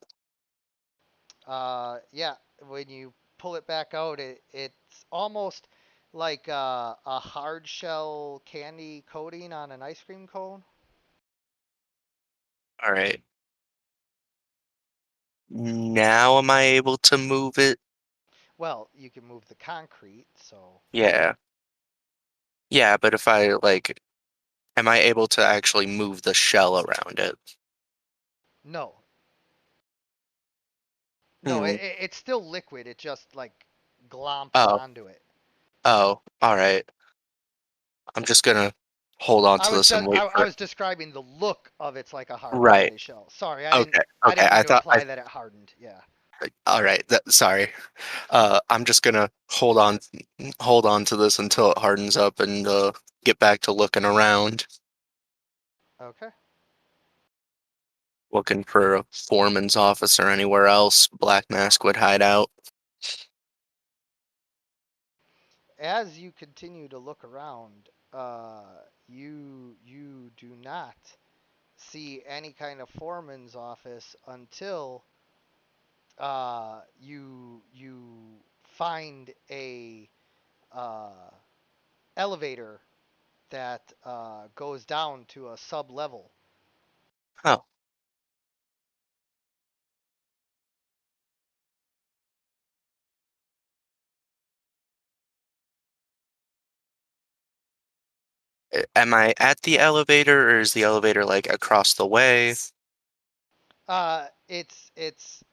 Yeah. When you pull it back out, it's almost like a hard shell candy coating on an ice cream cone. All right. Now am I able to move it? Well, you can move the concrete, so Yeah. Yeah, but if I like, am I able to actually move the shell around it? no, no, Hmm. it's still liquid. It just like glomps Oh. onto it. Oh. All right. I'm just gonna hold on I to was this and just wait I for. was describing the look of it's like a hard Right. candy shell. Sorry, Okay. I Okay. didn't mean I to thought I. imply that it hardened. Yeah. All right. Sorry. I'm just gonna hold on to this until it hardens up and get back to looking around, Okay. looking for a foreman's office or anywhere else Black Mask would hide out. As you continue to look around, you do not see any kind of foreman's office until you find a uh, elevator that goes down to a sub level. Oh, am I at the elevator or is the elevator like across the way? It's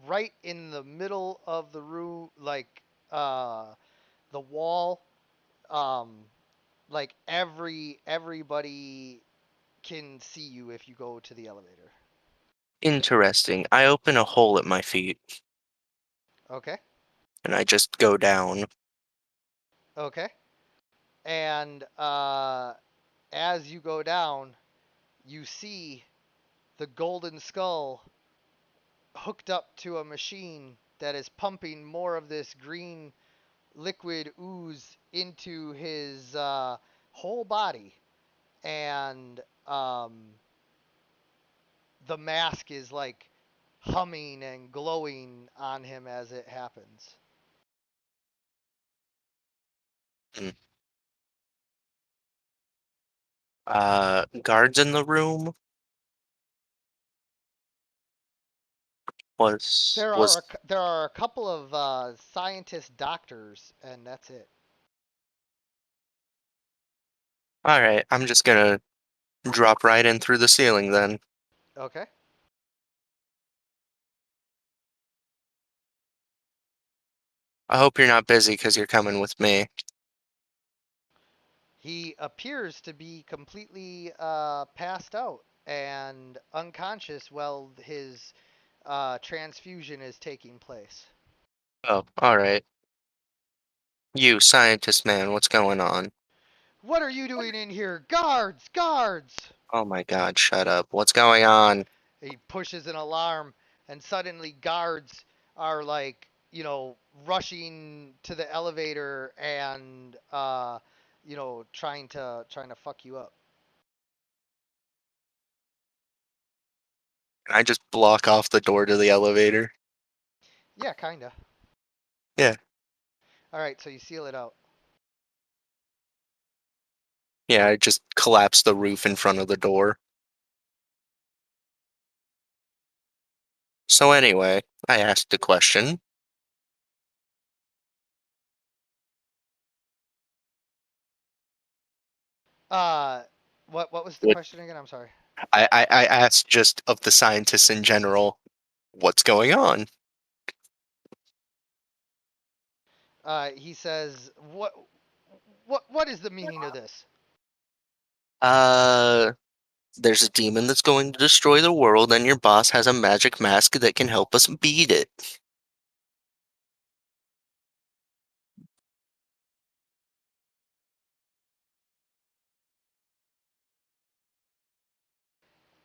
right in the middle of the room, like the wall. Um, like everybody can see you if you go to the elevator. Interesting. I open a hole at my feet Okay. and I just go down. Okay. And as you go down, you see the golden skull hooked up to a machine that is pumping more of this green liquid ooze into his whole body, and the mask is like humming and glowing on him as it happens. Mm. Guards in the room was There are was there are a couple of scientist doctors, and that's it. all right. I'm just gonna drop right in through the ceiling then. Okay. I hope you're not busy because you're coming with me. He appears to be completely passed out and unconscious while his transfusion is taking place. Oh, all right. You, scientist man, what's going on? What are you doing in here? Guards! Guards! Oh my God, shut up. What's going on? He pushes an alarm, and suddenly guards are like, rushing to the elevator and trying to fuck you up. Can I just block off the door to the elevator? Yeah, kinda. Yeah, All right, so you seal it out. yeah, I just collapse the roof in front of the door. So anyway, I asked a question. Uh, what was the What question again? I'm sorry. I asked just of the scientists in general, what's going on? He says, what is the meaning of this? Uh, there's a demon that's going to destroy the world, and your boss has a magic mask that can help us beat it.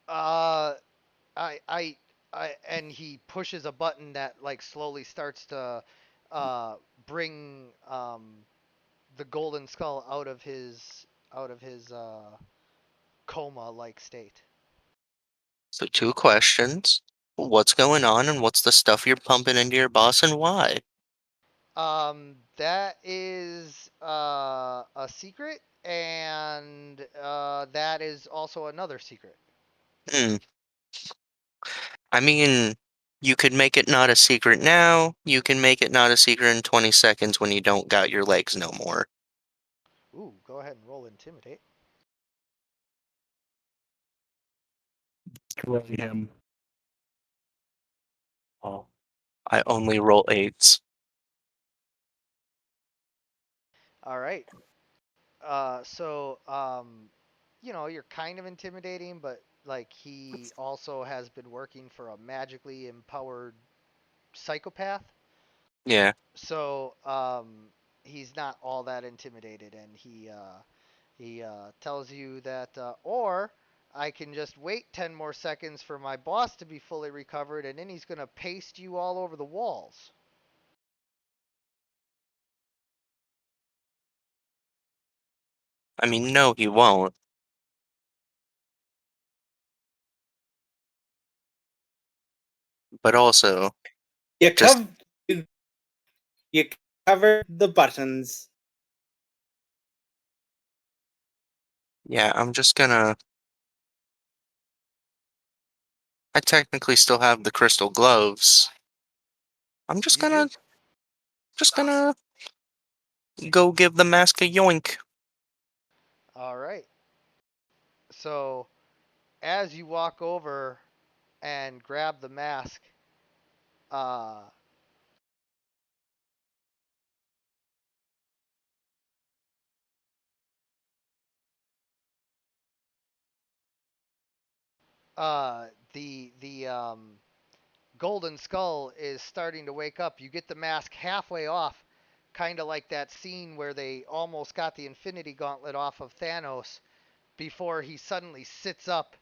Uh, I, I, and he pushes a button that like slowly starts to, uh, bring the golden skull out of his coma-like state. So 2 questions. What's going on and what's the stuff you're pumping into your boss and why? That is a secret, and that is also another secret. Hmm. I mean, you could make it not a secret now. You can make it not a secret in 20 seconds when you don't got your legs no more. Ooh, go ahead and roll intimidate. Destroy him. Oh, I only roll 8s. All right. So you know, you're kind of intimidating, but like he also has been working for a magically empowered psychopath. Yeah. So he's not all that intimidated, and he tells you that, or I can just wait 10 more seconds for my boss to be fully recovered, and then he's gonna paste you all over the walls. I mean, no, he won't. But also, You just, you cover the buttons. yeah, I'm just gonna. I technically still have the crystal gloves. I'm You do. just gonna go give the mask a yoink. All right. So as you walk over and grab the mask, uh, the golden skull is starting to wake up. You get the mask halfway off, kind of like that scene where they almost got the Infinity Gauntlet off of Thanos before he suddenly sits up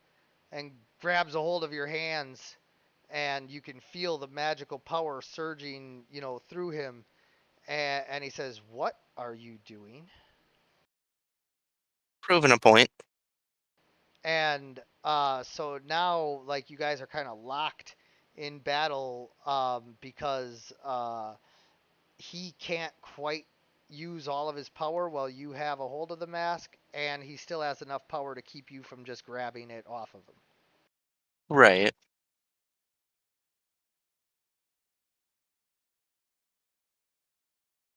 and grabs a hold of your hands, and you can feel the magical power surging, you know, through him. And he says, "What are you doing?" Proving a point. And so now, like, you guys are kind of locked in battle because he can't quite use all of his power while you have a hold of the mask, and he still has enough power to keep you from just grabbing it off of him. Right.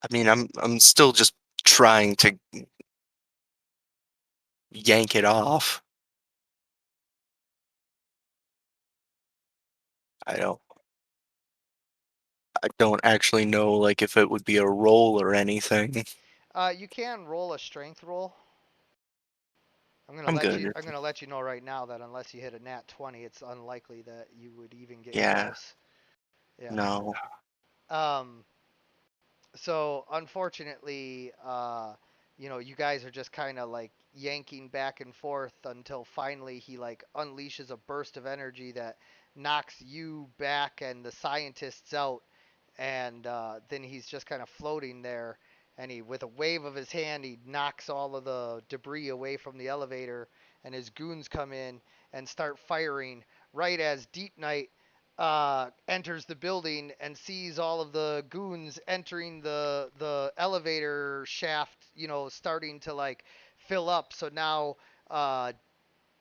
I mean, I'm still just trying to yank it off. I don't I don't actually know like if it would be a roll or anything. You can roll a strength roll. I'm good. I'm gonna let you know right now that unless you hit a nat 20, it's unlikely that you would even get Yeah. close. Yeah. No. Um. So unfortunately, you know, you guys are just kind of like yanking back and forth until finally he like unleashes a burst of energy that knocks you back and the scientists out, and then he's just kind of floating there. And he, with a wave of his hand, he knocks all of the debris away from the elevator, and his goons come in and start firing right as Deep Night enters the building and sees all of the goons entering the elevator shaft, you know, starting to like fill up. So now uh,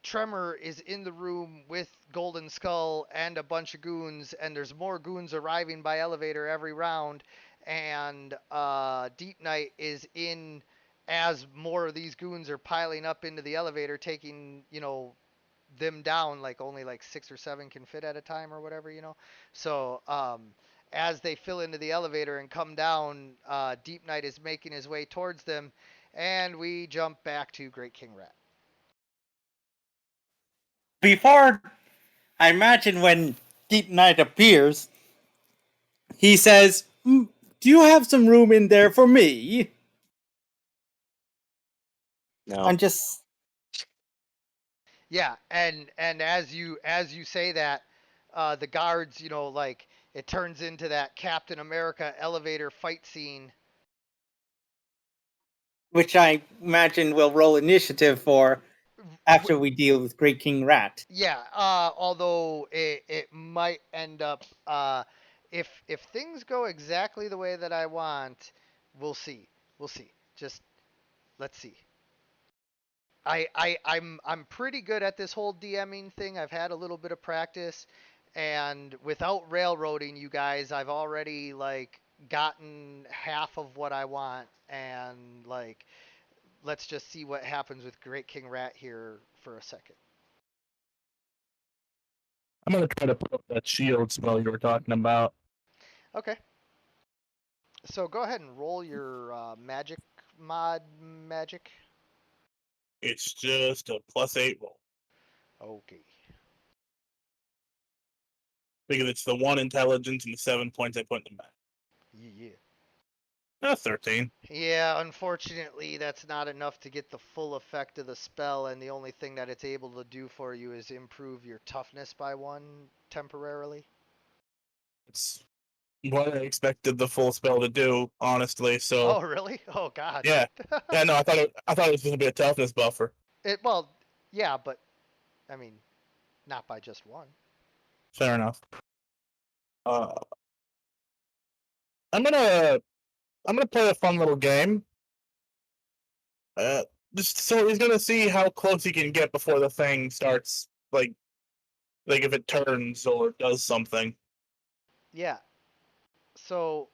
Tremor is in the room with Golden Skull and a bunch of goons, and there's more goons arriving by elevator every round. And Deep Night is in as more of these goons are piling up into the elevator, taking, you know, them down. Like only like 6 or 7 can fit at a time or whatever, you know. So as they fill into the elevator and come down, Deep Night is making his way towards them, and we jump back to Great King Rat. Before, I imagine when Deep Night appears, he says, "Do you have some room in there for me?" No. I'm just Yeah, and as you say that, the guards, like it turns into that Captain America elevator fight scene. which I imagine we'll roll initiative for after we deal with Great King Rat. Yeah, although it might end up if things go exactly the way that I want, we'll see. We'll see. Just let's see. I'm pretty good at this whole DMing thing. I've had a little bit of practice, and without railroading you guys, I've already like gotten half of what I want, and like let's just see what happens with Great King Rat here for a second. I'm gonna try to put up that shield spell you were talking about. Okay. So go ahead and roll your magic mod magic. It's just a +8 roll Okay. because it's the 1 intelligence and the 7 points I put in the Yeah. map. 13. Yeah, unfortunately, that's not enough to get the full effect of the spell, and the only thing that it's able to do for you is improve your toughness by 1 temporarily. It's what I expected the full spell to do, honestly. So Oh, really? Oh, God. yeah, yeah. No, I thought it was gonna be a toughness buffer. Well, yeah, but I mean, not by just 1. Fair enough. Uh, I'm gonna play a fun little game. Uh, just so he's gonna see how close he can get before the thing starts, like if it turns or does something. Yeah. So,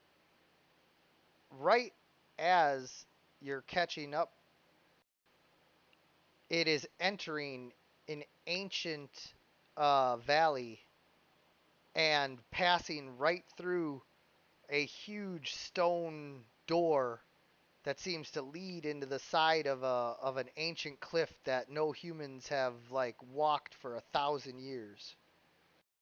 right as you're catching up, it is entering an ancient valley and passing right through a huge stone door that seems to lead into the side of an ancient cliff that no humans have like walked for 1,000 years.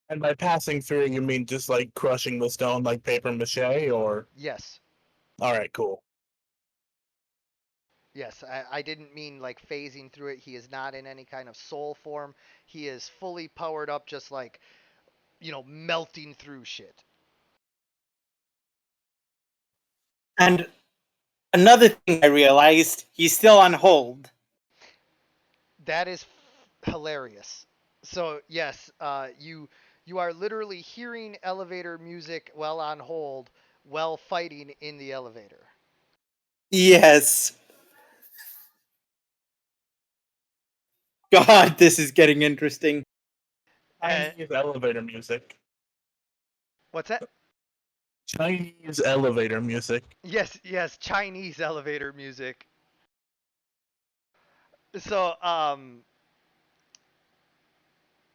And by passing through, you mean just like crushing the stone like paper mache, or? Yes, All right, cool. yes, I didn't mean like phasing through it. He is not in any kind of soul form. He is fully powered up, just like melting through shit. And another thing I realized, he's still on hold. That is hilarious. So yes, you are literally hearing elevator music while on hold, while fighting in the elevator. Yes. God, this is getting interesting. And Chinese elevator music. what's that? Chinese elevator music. Yes, yes, Chinese elevator music. So,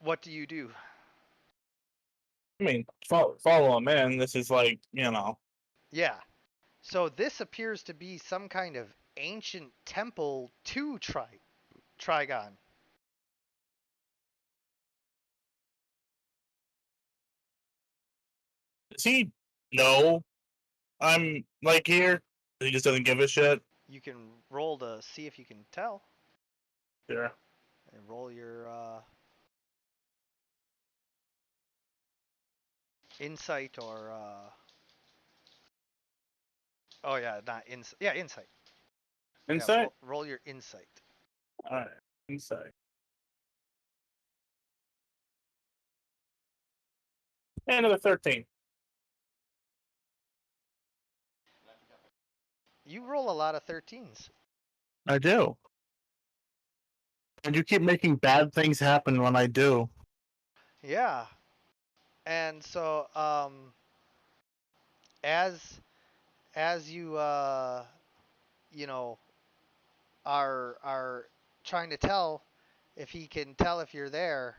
what do you do? I mean, follow him in. This is like, Yeah. So this appears to be some kind of ancient temple to Trigon. does he know I'm like here? He just doesn't give a shit. You can roll to see if you can tell, Yeah. and roll your insight or oh yeah, not insight. Yeah, insight. Yeah, Insight? roll your insight. Alright. Insight. And another 13. You roll a lot of 13s. I do. And you keep making bad things happen when I do. Yeah. And so as you you know are trying to tell if he can tell if you're there,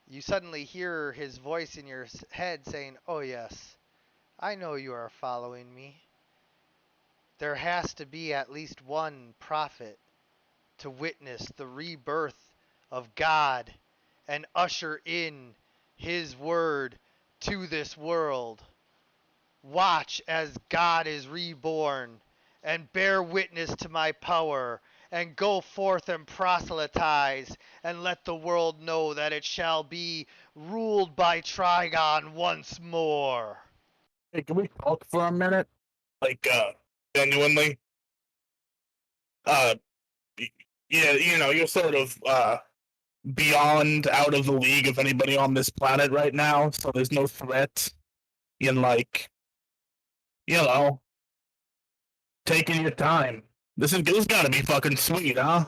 you suddenly hear his voice in your head saying, "Oh yes, I know you are following me. There has to be at least one prophet to witness the rebirth of God and usher in his word to this world. Watch as God is reborn and bear witness to my power and go forth and proselytize, and let the world know that it shall be ruled by Trigon once more. Hey, can we talk for a minute? Like, genuinely? Uh, yeah, you're sort of, beyond out of the league of anybody on this planet right now, so there's no threat in, like, you know, taking your time. This gotta be fucking sweet, huh?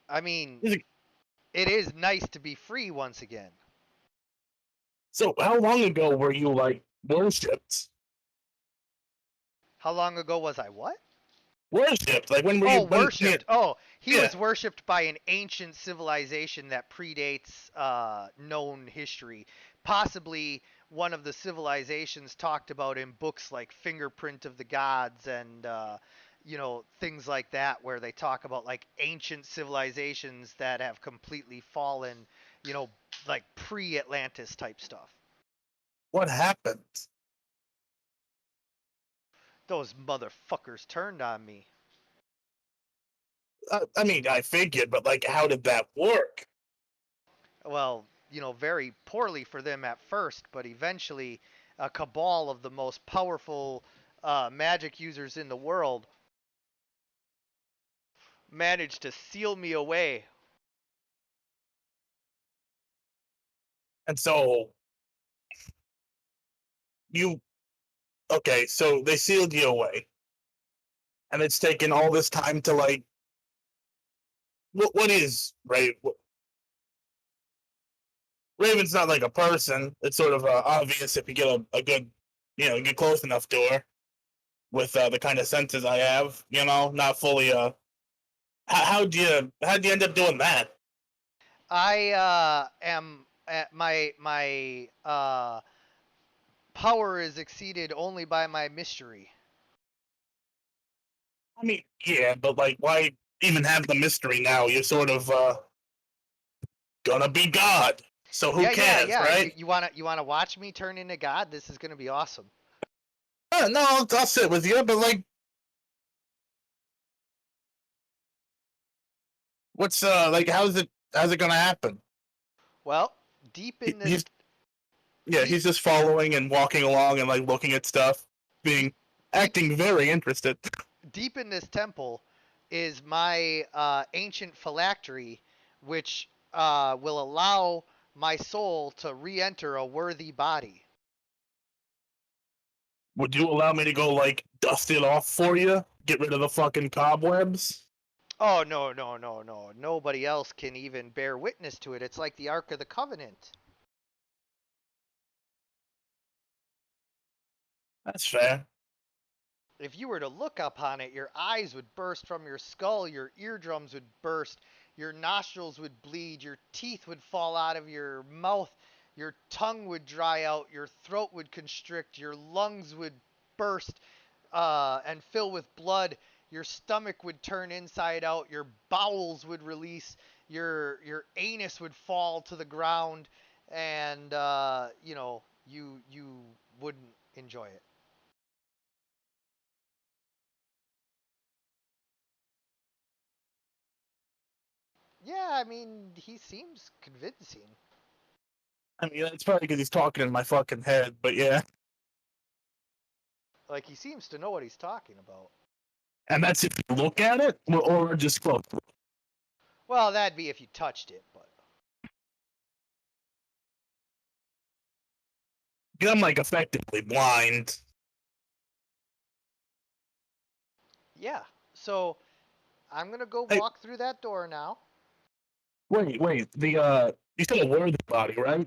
I mean, Is it- it is nice to be free once again. So, how long ago were you, like, worshipped? How long ago was I what? Worshipped? Like, when were Oh, you? worshipped. Oh, he Yeah. was worshipped by an ancient civilization that predates known history. Possibly one of the civilizations talked about in books like Fingerprint of the Gods and things like that, where they talk about like ancient civilizations that have completely fallen, like pre-Atlantis type stuff. What happened? Those motherfuckers turned on me. I mean, I figured, but, like, how did that work? Well, very poorly for them at first, but eventually a cabal of the most powerful magic users in the world managed to seal me away. And so, you. Okay, so they sealed you away. And it's taken all this time to, like. What is, right? Raven's not like a person. It's sort of obvious if you get a good, get close enough to her with the kind of senses I have, not fully. How'd you end up doing that? I am at my power is exceeded only by my mystery. I mean, yeah, but, like, why even have the mystery now? You're sort of gonna be God, so who cares, Yeah. right? You wanna watch me turn into God? This is gonna be awesome. No, I'll sit with you, but, like, what's like, how's it gonna happen? Well, deep in this He's just following and walking along and, like, looking at stuff, acting very interested. deep in this temple is my ancient phylactery, which will allow my soul to re-enter a worthy body. Would you allow me to go, like, dust it off for you? Get rid of the fucking cobwebs? Oh no. Nobody else can even bear witness to it. It's like the Ark of the Covenant. That's fair. If you were to look upon it, your eyes would burst from your skull, your eardrums would burst, your nostrils would bleed, your teeth would fall out of your mouth, your tongue would dry out, your throat would constrict, your lungs would burst and fill with blood, your stomach would turn inside out, your bowels would release, your anus would fall to the ground, and you wouldn't enjoy it. Yeah, I mean, he seems convincing. I mean, it's probably because he's talking in my fucking head, but yeah. Like, he seems to know what he's talking about. And that's if you look at it, or just close. Well, that'd be if you touched it, but... I'm, like, effectively blind. Yeah, so I'm gonna go Hey. walk through that door now. Wait, you said a worthy body, right?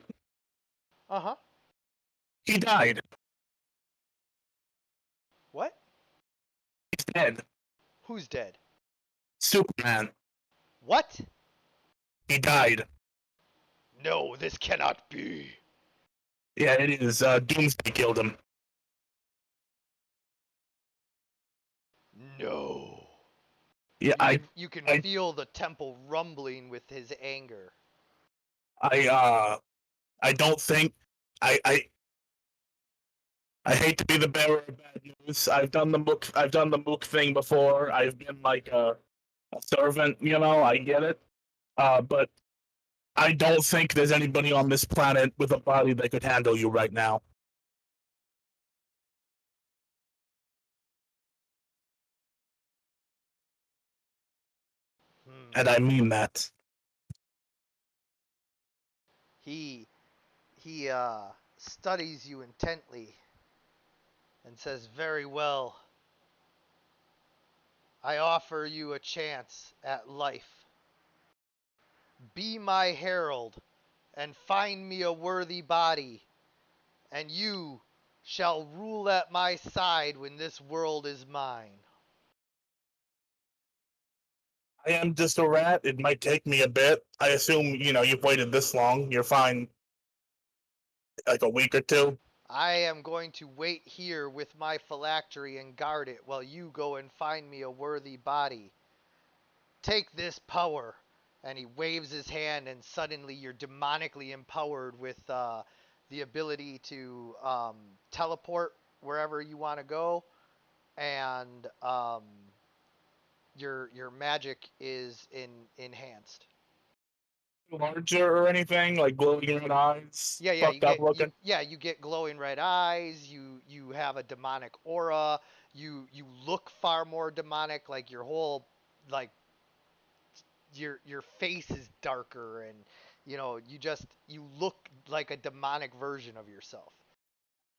Uh-huh. He died. What? He's dead. Who's dead? Superman. What? He died. No, this cannot be. Yeah, it is. Doomsday killed him. No. Yeah, You can I- feel the temple rumbling with his anger. I don't think I I hate to be the bearer of bad news. I've done the mook thing before. I've been like a servant, I get it. But I don't think there's anybody on this planet with a body that could handle you right now. And I mean that. He studies you intently and says, "Very well. I offer you a chance at life. Be my herald and find me a worthy body, and you shall rule at my side when this world is mine." I am just a rat. It might take me a bit. I assume, you've waited this long. You're fine like a week or two. I am going to wait here with my phylactery and guard it while you go and find me a worthy body. Take this power. And he waves his hand, and suddenly you're demonically empowered with the ability to teleport wherever you want to go, and your magic is enhanced. Larger or anything, like glowing red eyes, Yeah, yeah, fucked up looking. you get glowing red eyes. You have a demonic aura. You look far more demonic. Like your whole like your face is darker, and you look like a demonic version of yourself.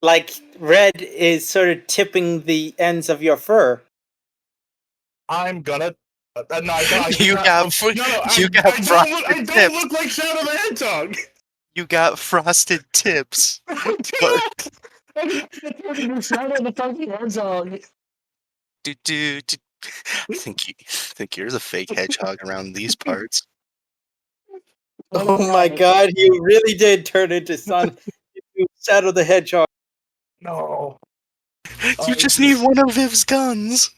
Like red is sort of tipping the ends of your fur. I'm gonna. No, I don't. You got frosted I don't tips. look like Shadow the Hedgehog. You got frosted tips. I do. I'm Shadow the fucking Hedgehog. I think you're the fake hedgehog around these parts. Oh my god, you really did turn into Shadow the Hedgehog. No. You just need one of Viv's guns.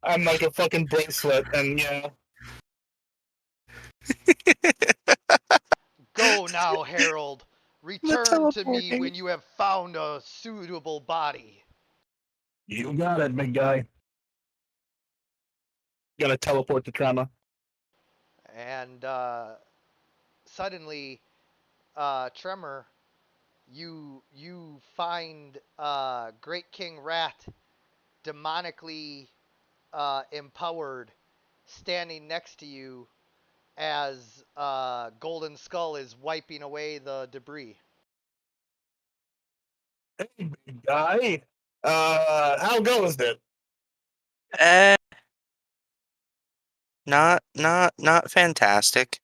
I'm like a fucking bracelet, and yeah. Go now, Herald. Return to me when you have found a suitable body. You got it, big guy. Gotta teleport to Trema. And suddenly, Tremor, you find Great King Rat demonically empowered, standing next to you as Golden Skull is wiping away the debris. Hey, big guy. How goes it? Not fantastic.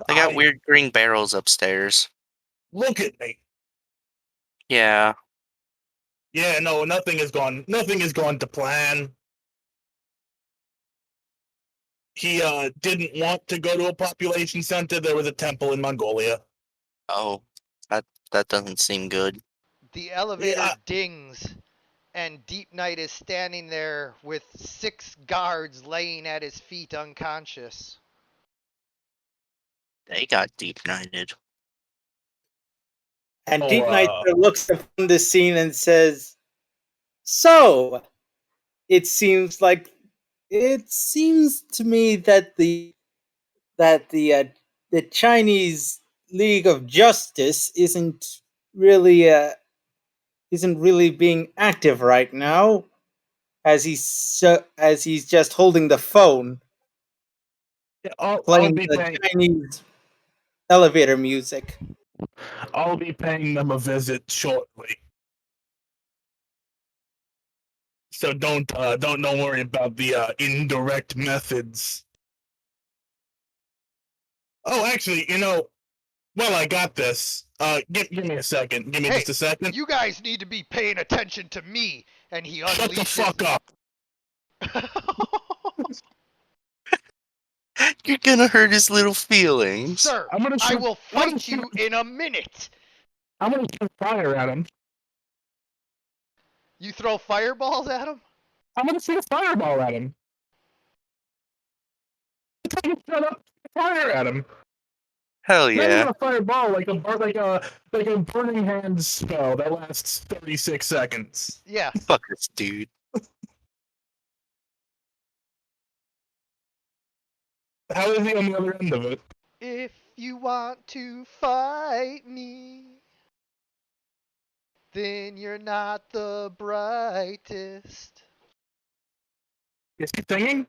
They got weird green barrels upstairs. Look at me. Yeah. Yeah, no, nothing is gone to plan. He didn't want to go to a population center. There was a temple in Mongolia. Oh, that doesn't seem good. The elevator dings, and Deep Night is standing there with 6 guards laying at his feet unconscious. They got deep nighted. And Deep Night looks upon this scene and says, "So, it seems to me that the Chinese League of Justice isn't really being active right now, as he's just holding the phone, playing the Chinese elevator music." I'll be paying them a visit shortly. So don't worry about the indirect methods. Oh, actually, well, I got this. Give me a second. Give me just a second. You guys need to be paying attention to me. And he unleashes. Shut the fuck up. You're gonna hurt his little feelings. Sir, I will fight you in a minute. I'm gonna throw fire at him. You throw fireballs at him? I'm gonna shoot a fireball at him. Shut up! Fire at him. Hell Not even yeah. a fireball, like a burning hand spell that lasts 36 seconds. Yes. Fuck this dude. How is he on the other end of it? If you want to fight me, then you're not the brightest. Is he singing?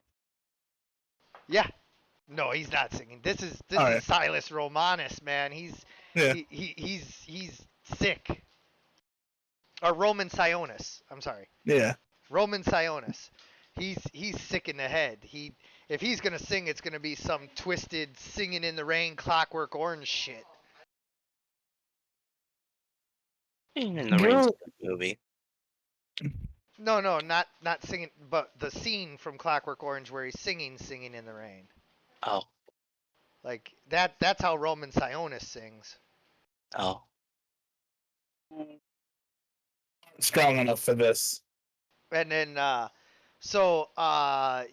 Yeah. No, he's not singing. This is Alright. Silas Romanus, man. Yeah. He's sick. Or Roman Sionis. I'm sorry. Yeah. Roman Sionis. He's sick in the head. If he's gonna sing, it's gonna be some twisted Singing in the Rain, Clockwork Orange shit. In the Rain movie. No, not singing, but the scene from Clockwork Orange where he's singing in the Rain. Oh. Like that's how Roman Sionis sings. Oh. Strong enough for this. And then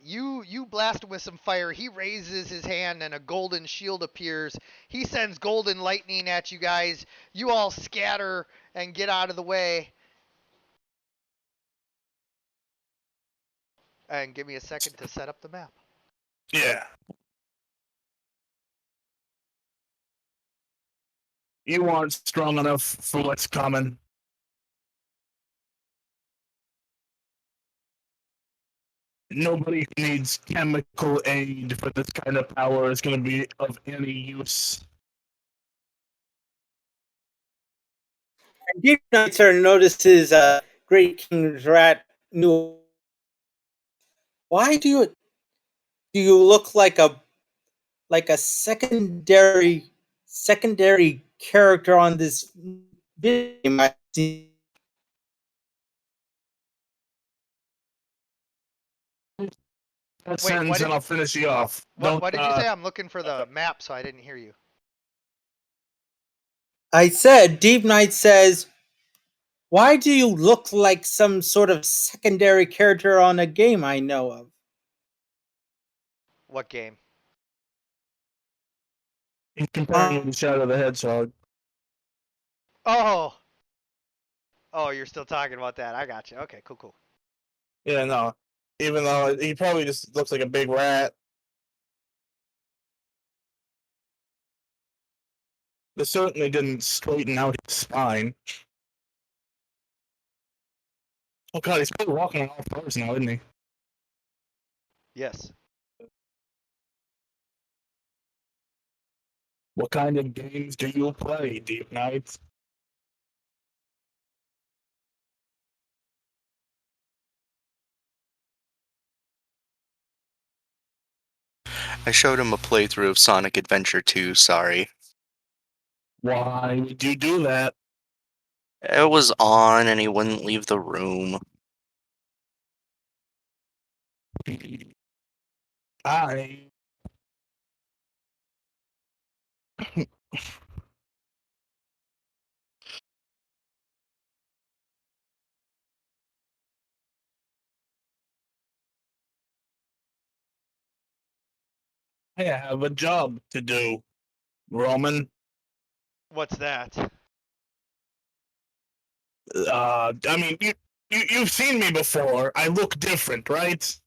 you blast him with some fire. He raises his hand and a golden shield appears. He sends golden lightning at you guys. You all scatter and get out of the way. And give me a second to set up the map. Yeah. You aren't strong enough for what's coming. Nobody who needs chemical aid for this kind of power is going to be of any use. Deep Nighter notices Great King's rat new. Why do you look like a secondary character on this video game I see? That Wait, sentence and I'll finish you off. What did you say? I'm looking for the map, so I didn't hear you. I said, Deep Knight says, why do you look like some sort of secondary character on a game I know of? What game? He's comparing you to Shadow the Hedgehog. Oh, you're still talking about that. I got you. Okay, cool. Yeah, no. Even though he probably just looks like a big rat. They certainly didn't straighten out his spine. Oh god, he's probably walking on all fours now, isn't he? Yes. What kind of games do you play, Deep Knight? I showed him a playthrough of Sonic Adventure 2, sorry. Why would you do that? It was on and he wouldn't leave the room. I have a job to do, Roman. What's that? I mean, you've seen me before. I look different, right?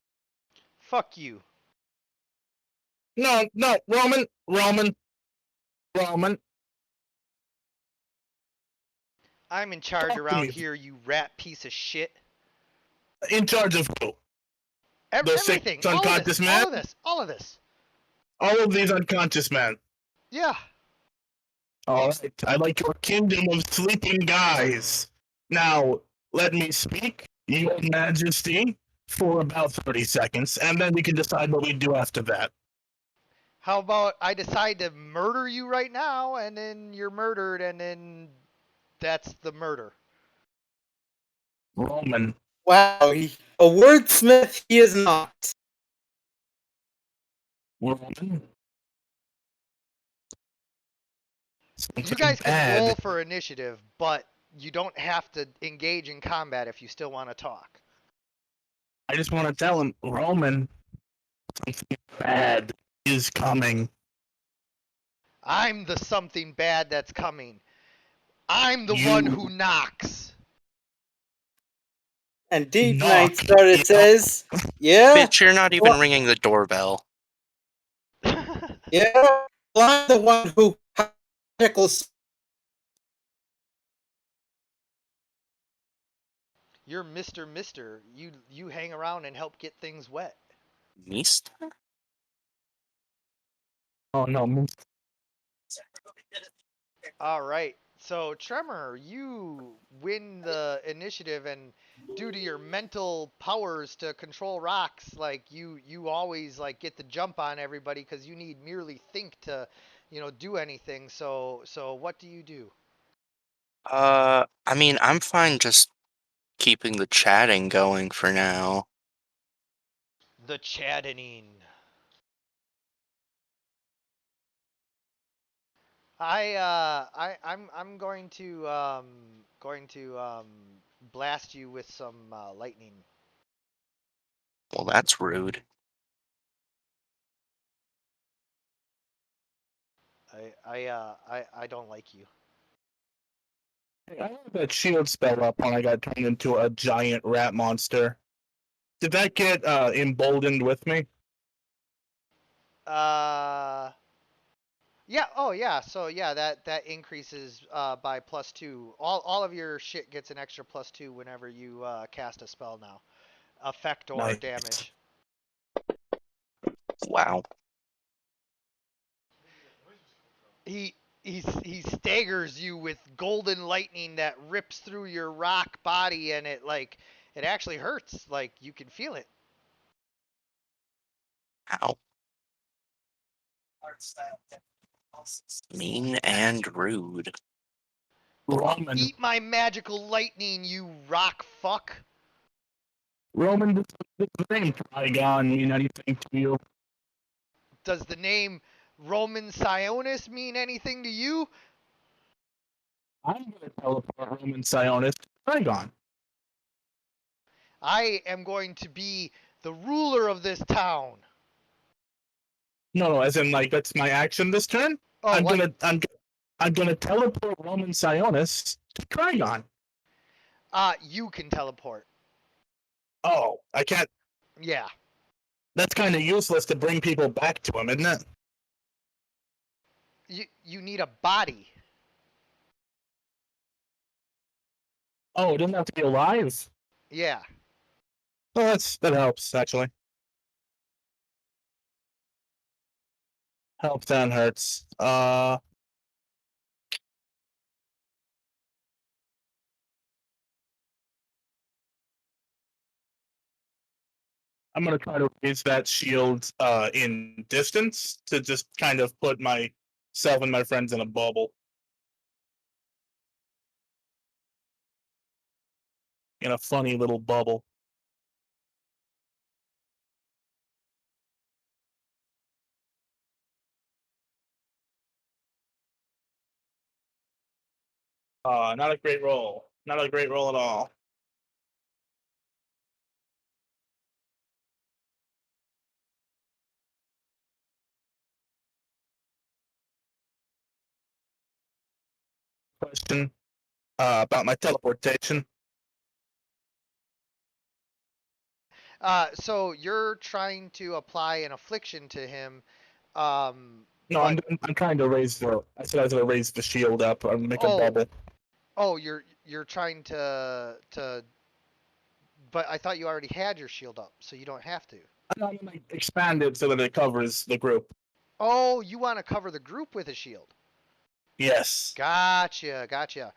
Fuck you. No, Roman. I'm in charge Talk to around me. here, you rat piece of shit. In charge of who? The six Everything. All of unconscious this. men? All of this. All of these unconscious men. Yeah. All right. I like your kingdom of sleeping guys. Now, let me speak, Your Majesty, for about 30 seconds, and then we can decide what we do after that. How about I decide to murder you right now, and then you're murdered, and then that's the murder. Roman. Wow, a wordsmith he is not. Roman. You guys can roll for initiative, but you don't have to engage in combat if you still want to talk. I just want to tell him, Roman, something bad is coming. I'm the something bad that's coming. I'm the one You who knocks. And Deep knock. Night started says, "Yeah, Bitch, you're not even well, ringing the doorbell. yeah, well, I'm the one who tickles." You're Mr. Mister. You hang around and help get things wet. Mista? Oh no. All right. So Tremor, you win the initiative, and due to your mental powers to control rocks, like you always like get the jump on everybody because you need merely think to, do anything. So what do you do? I mean, I'm fine just keeping the chatting going for now. The chattening. I'm going to blast you with some lightning. Well, that's rude. I don't like you. I had that shield spell up when I got turned into a giant rat monster. Did that get emboldened with me? Uh, yeah. Oh yeah. So yeah, that increases by +2. All of your shit gets an extra +2 whenever you cast a spell now, effect or Nice. damage. Wow. He staggers you with golden lightning that rips through your rock body, and it actually hurts. Like you can feel it. Ow. Mean and rude. Roman. Eat my magical lightning, you rock fuck. Roman, this name Trigon mean anything to you? Does the name Roman Sionis mean anything to you? I'm gonna teleport Roman Sionis to Trigon. I am going to be the ruler of this town. No, as in like that's my action this turn. Oh, I'm what? gonna I'm gonna teleport Roman Sionis to Trigon. You can teleport. Oh, I can't. Yeah. That's kind of useless to bring people back to him, isn't it? You need a body. Oh, it doesn't have to be alive. Yeah. Oh, that helps actually. Helps and hurts. I'm gonna try to raise that shield in distance to just kind of put myself and my friends in a bubble. In a funny little bubble. Not a great roll. Not a great roll at all. Question about my teleportation. So you're trying to apply an affliction to him. Um, No, but I'm trying to raise the. I said I was gonna raise the shield up and make a oh, bubble. oh, you're trying to. But I thought you already had your shield up, so you don't have to. I'm gonna expand it so that it covers the group. Oh, you want to cover the group with a shield. Yes. Gotcha.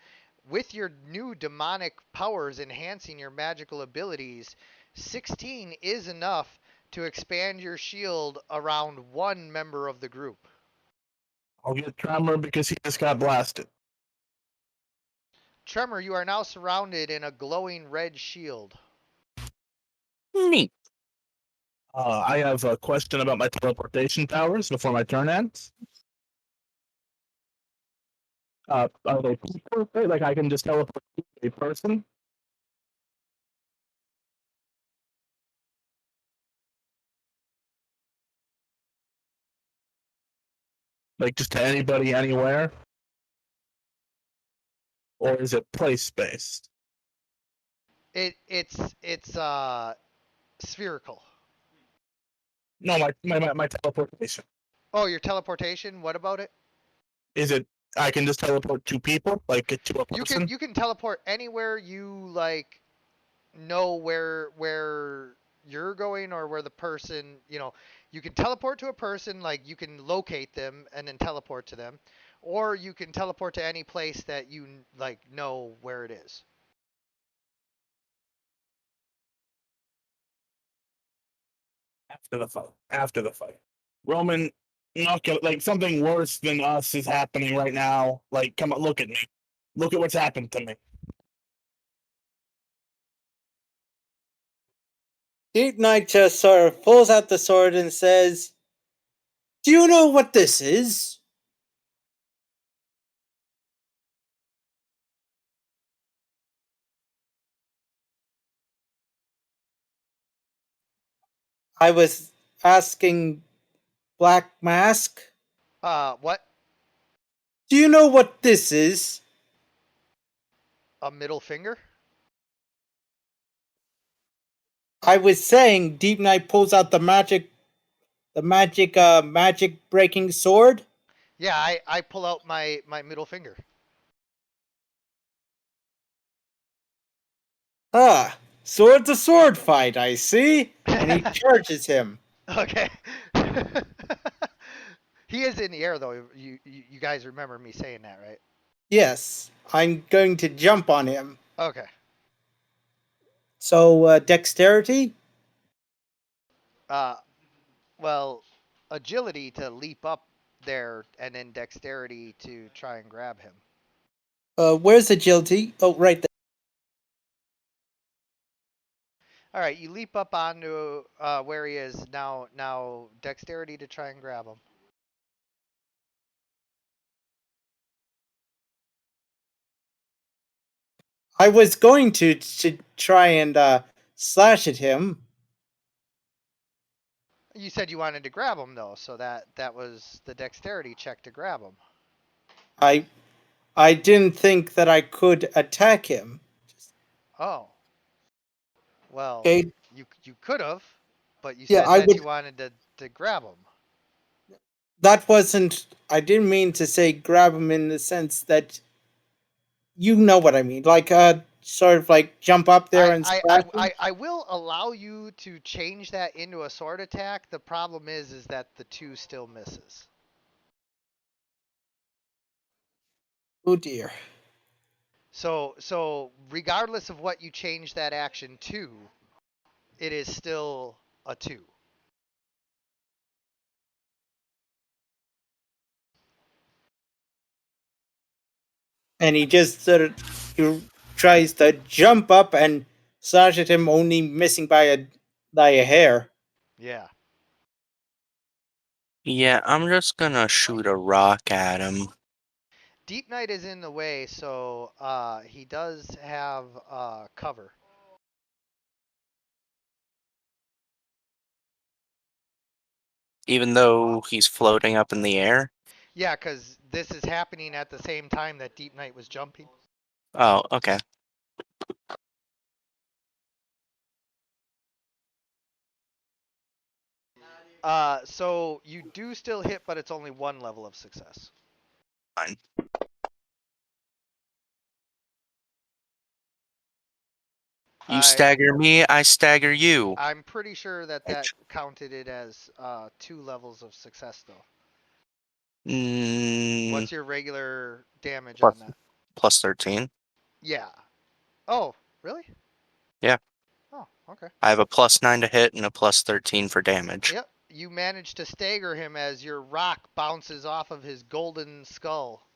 With your new demonic powers enhancing your magical abilities, 16 is enough to expand your shield around one member of the group. I'll get Tremor because he just got blasted. Tremor, you are now surrounded in a glowing red shield. Neat. I have a question about my teleportation powers before my turn ends. Are they people? Like I can just teleport to a person? Like just to anybody, anywhere? Or is it place based? It's spherical. No, my teleportation. Oh, your teleportation. What about it? Is it I can just teleport to people, like to a You person? can teleport anywhere you like. Know where you're going or where the person. You can teleport to a person, like you can locate them and then teleport to them, or you can teleport to any place that you like know where it is. After the fight. After the fight. Roman, not gonna, like something worse than us is happening right now. Like, come on, look at me. Look at what's happened to me. Deep Knight just sort of pulls out the sword and says, "Do you know what this is?" I was asking Black Mask, What? "Do you know what this is?" A middle finger? I was saying Deep Knight pulls out magic breaking sword. Yeah, I pull out my middle finger. Ah, sword to sword fight, I see. And he charges him. Okay. He is in the air though. You guys remember me saying that, right? Yes, I'm going to jump on him. Okay. So, dexterity? Uh, well, agility to leap up there, and then dexterity to try and grab him. Where's agility? Oh, right there. All right, you leap up onto where he is now. Now dexterity to try and grab him. I was going to try and slash at him. You said you wanted to grab him though, so that was the dexterity check to grab him. I I didn't think that I could attack him. Oh, well, Okay, you could have, but you yeah, said I that would. you wanted to grab him. That wasn't. I didn't mean to say grab him in the sense that you know what I mean. Like, sort of like jump up there and slash him. I will allow you to change that into a sword attack. The problem is that the 2 still misses. Oh dear. So regardless of what you change that action to, it is still a 2. And he just sort of he tries to jump up and slash at him, only missing by a hair. Yeah. Yeah, I'm just gonna shoot a rock at him. Deep Knight is in the way, so he does have cover. Even though he's floating up in the air. Yeah, because this is happening at the same time that Deep Knight was jumping. Oh, okay. So you do still hit, but it's only 1 level of success. Fine. You stagger me, I stagger you. I'm pretty sure that counted it as 2 levels of success, though. Mm, What's your regular damage plus, on that? plus 13. Yeah. Oh, really? Yeah. Oh, okay. I have a plus 9 to hit and a plus 13 for damage. Yep. You managed to stagger him as your rock bounces off of his golden skull.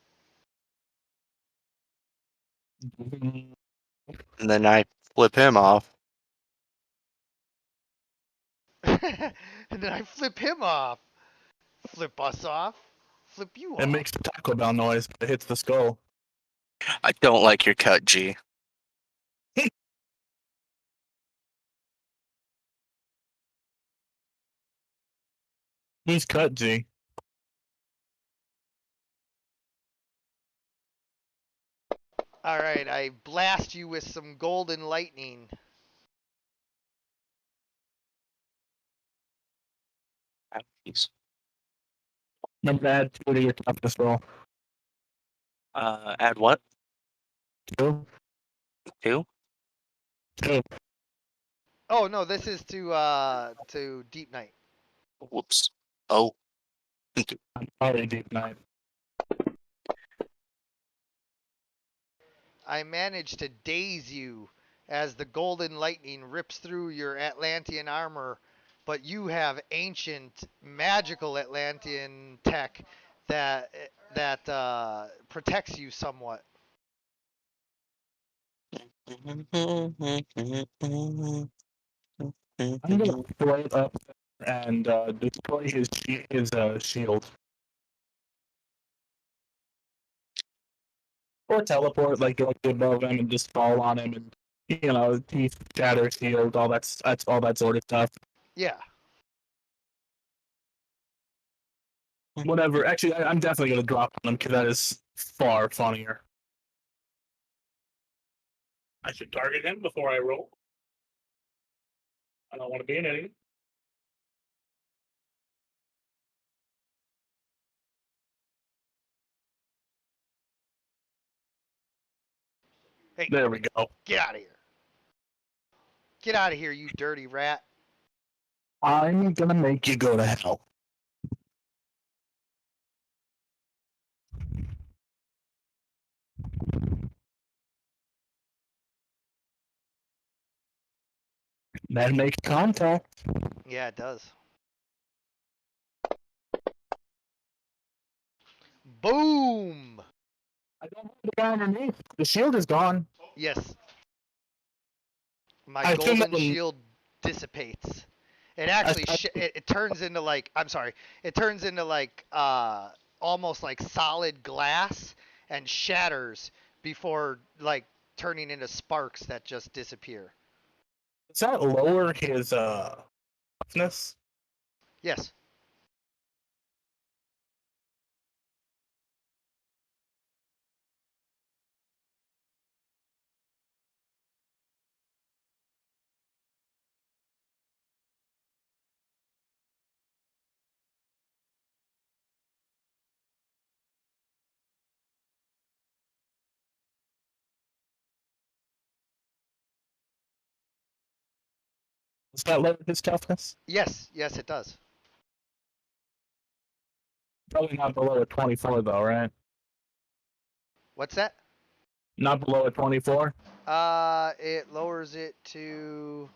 And then I flip him off. And then I flip him off. Flip us off. Flip you It off. makes the Taco Bell noise, but it hits the skull. I don't like your cut, G. Who's cut, G? All right, I blast you with some golden lightning. Jeez. Remember to add 2 to your toughness roll. Add what? 2. 2? 2. Oh no, this is to Deep Night. Whoops. Oh. I'm sorry, Deep Night. I managed to daze you as the golden lightning rips through your Atlantean armor, but you have ancient magical Atlantean tech that protects you somewhat. I'm gonna float up and destroy his shield. Or teleport, like directly above him and just fall on him and teeth, shatter, shield, that's all that sort of stuff. Yeah. Whatever. Actually, I'm definitely gonna drop on him because that is far funnier. I should target him before I roll. I don't want to be an idiot. Hey, There we go. get out of here. Get out of here, you dirty rat. I'm gonna make you go to hell. Then make contact. Yeah, it does. Boom! I don't have the guy underneath. The shield is gone. Yes. My I assume golden that when- shield dissipates. It actually it turns into like it turns into like almost like solid glass and shatters before like turning into sparks that just disappear. Does that lower his toughness? Yes. Does that lower his toughness? Yes, it does. Probably not below a 24 though, right? What's that? Not below a 24? It lowers it to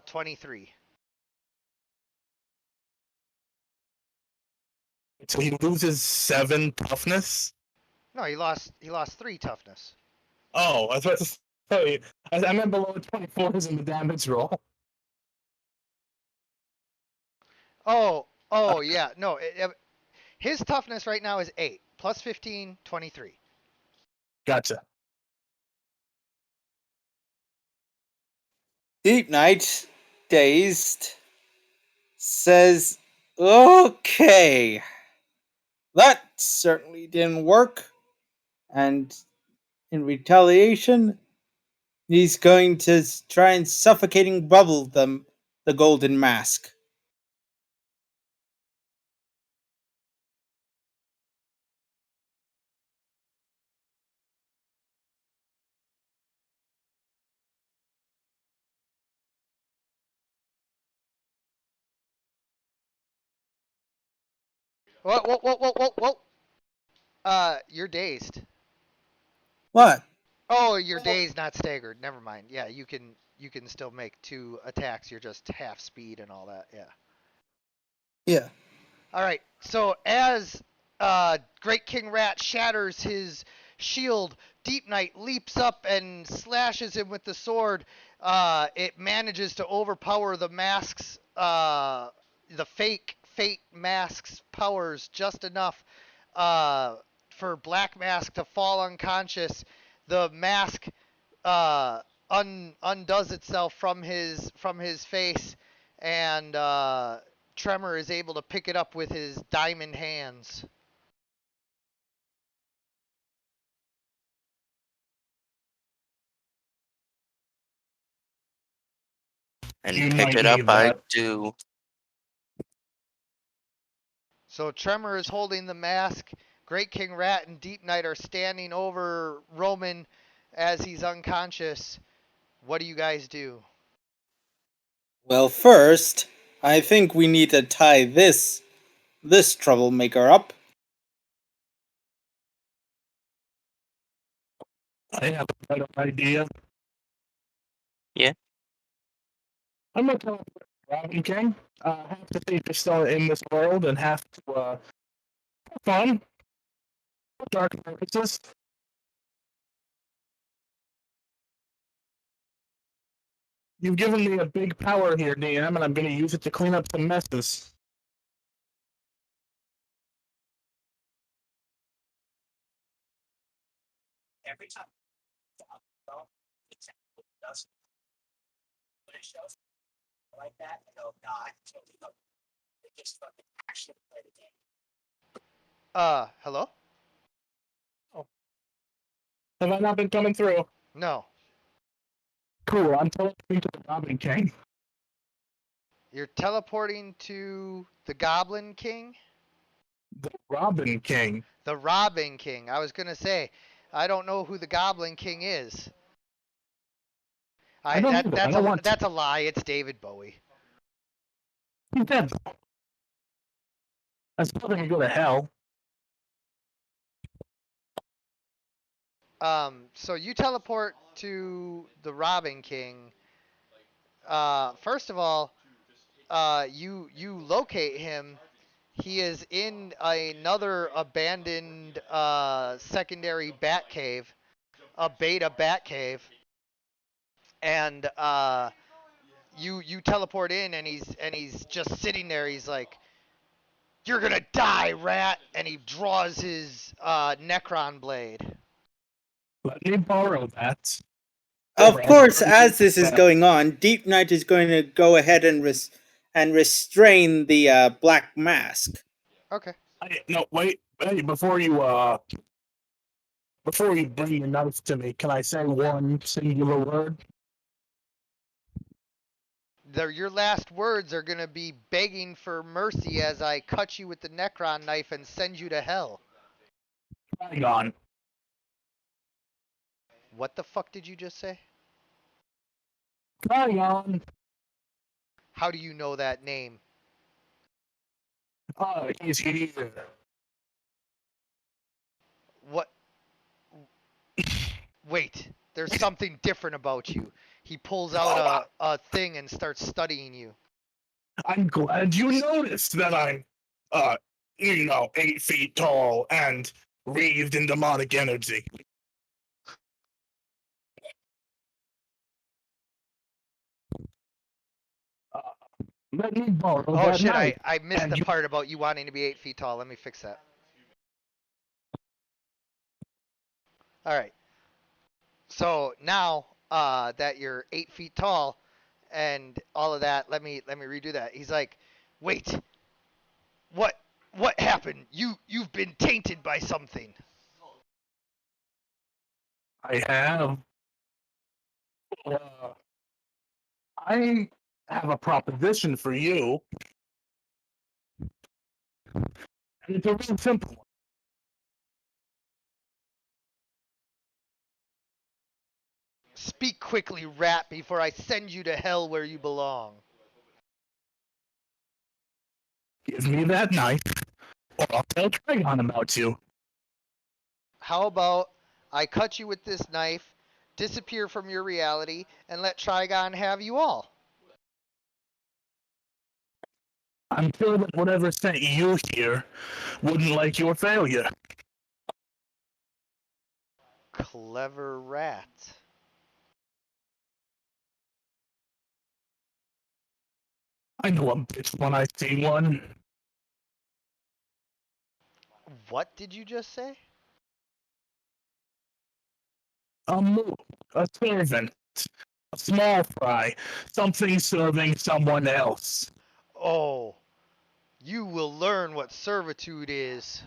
23. So he loses 7 toughness? No, he lost 3 toughness. Oh, I was about to say, I meant below 24s in the damage roll. Oh yeah. No, his toughness right now is 8 plus 15, 23. Gotcha. Deep Night, dazed, says, "Okay, that certainly didn't work." And in retaliation, he's going to try and suffocating bubble the golden mask. Whoa. You're dazed. What? Oh, you're dazed, not staggered. Never mind. Yeah, you can still make 2 attacks. You're just half speed and all that. Yeah. Yeah. All right. So as Great King Rat shatters his shield, Deep Knight leaps up and slashes him with the sword. It manages to overpower the mask's the fake Fate mask's powers just enough for Black Mask to fall unconscious. The mask undoes itself from his face, and Tremor is able to pick it up with his diamond hands. And You pick might it up need I that. do. So Tremor is holding the mask. Great King Rat and Deep Knight are standing over Roman as he's unconscious. What do you guys do? Well, first, I think we need to tie this troublemaker up. I have a better idea. Yeah. I'm gonna tell Robin King. Have to see if you're still in this world and have to have fun. Dark purposes. You've given me a big power here, DM, and I'm gonna use it to clean up some messes. Every time like that, I go, nah, I can totally help. They just fucking actually play the game. Hello? Have I not been coming through? No. Cool, I'm teleporting to the Robin King. You're teleporting to the Goblin King? The Robin King. The Robin King. I was going to say, I don't know who the Goblin King is. I don't either. I don't want That's a lie. It's David Bowie. He's dead. I still think I go to hell. So you teleport to the Robin King. First of all, you locate him. He is in another abandoned secondary bat cave, a beta bat cave, and you teleport in, and he's just sitting there. He's like, "You're gonna die, rat!" And he draws his Necron blade. Let me borrow that. Of course, as this is going on, Deep Knight is going to go ahead and restrain the Black Mask. Okay. No, wait. Hey, before you bring your knife to me, can I say one singular word? Your last words are gonna be begging for mercy as I cut you with the Necron knife and send you to hell. Trigon. What the fuck did you just say? Trigon. How do you know that name? He's here. What? Wait, there's something different about you. He pulls out a thing and starts studying you. I'm glad you noticed that I'm, 8 feet tall and wreathed in demonic energy. Let me borrow Oh that shit, knife. I missed And the you- part about you wanting to be 8 feet tall. Let me fix that. Alright. So now that you're 8 feet tall and all of that, let me redo that. He's like, wait, what happened? You've been tainted by something. I have. I have a proposition for you. And it's a real simple one. Speak quickly, rat, before I send you to hell where you belong. Give me that knife, or I'll tell Trigon about you. How about I cut you with this knife, disappear from your reality, and let Trigon have you all? I'm sure that whatever sent you here wouldn't like your failure. Clever rat. I know a bitch when I see one. What did you just say? A mook, a servant, a small fry, something serving someone else. Oh, you will learn what servitude is.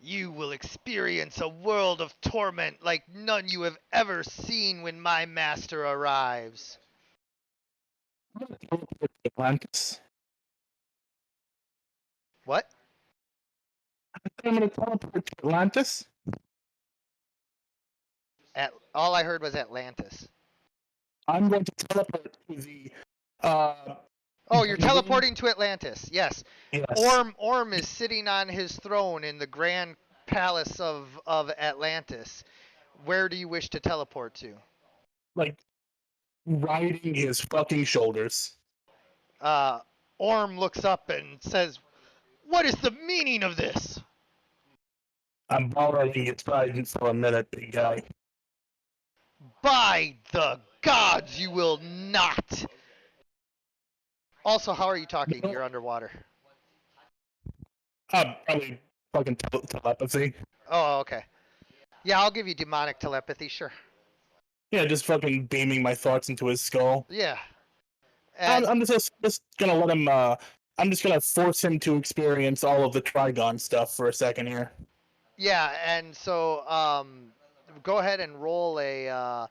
You will experience a world of torment like none you have ever seen when my master arrives. I'm gonna teleport to Atlantis. What? I'm gonna teleport to Atlantis. All I heard was Atlantis. I'm going to teleport to the. Uh, Oh, you're dungeon. teleporting to Atlantis. Yes. Yes. Orm is sitting on his throne in the grand palace of Atlantis. Where do you wish to teleport to? Like riding his fucking shoulders. Orm looks up and says, "What is the meaning of this?" I'm borrowing your trident for a minute, big guy. By the gods, you will not. Also, how are you talking? No. You're underwater. Probably fucking telepathy. Oh, okay. Yeah, I'll give you demonic telepathy, sure. Yeah, just fucking beaming my thoughts into his skull. Yeah. And I'm just gonna let him. I'm just gonna force him to experience all of the Trigon stuff for a second here. yeah, and so go ahead and roll a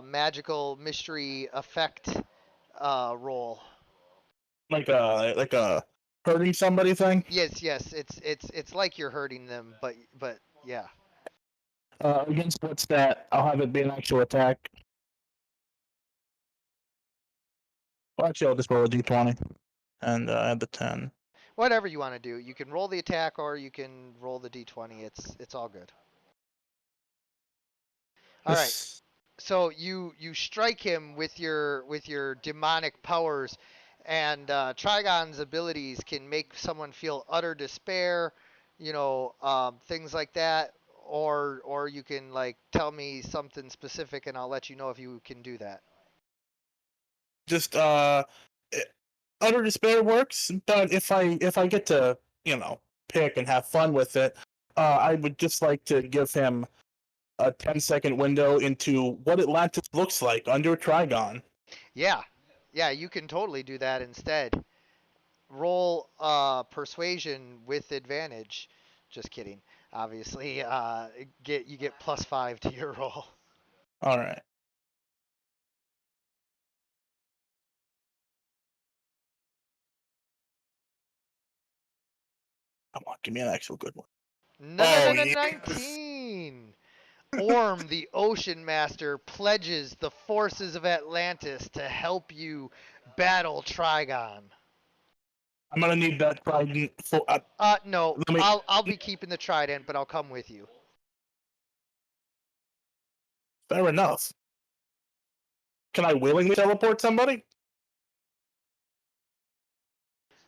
magical mystery effect roll. Like a hurting somebody thing. Yes, it's like you're hurting them, but yeah. Against what's that? I'll have it be an actual attack. Well, actually, I'll just roll a d20 and add the 10. Whatever you want to do. You can roll the attack or you can roll the d20. It's all good. All right. This- So you strike him with your demonic powers, and Trigon's abilities can make someone feel utter despair, things like that, or you can like tell me something specific, and I'll let you know if you can do that. Just utter despair works, but if I get to pick and have fun with it, I would just like to give him a 10-second window into what Atlantis looks like under Trigon. Yeah, you can totally do that instead. Roll persuasion with advantage. Just kidding. Obviously, you get +5 to your roll. All right. Come on, give me an actual good one. No, Oh, 19. Orm, the Ocean Master, pledges the forces of Atlantis to help you battle Trigon. I'm gonna need that trident for. No, Let me- I'll be keeping the trident, but I'll come with you. Fair enough. Can I willingly teleport somebody?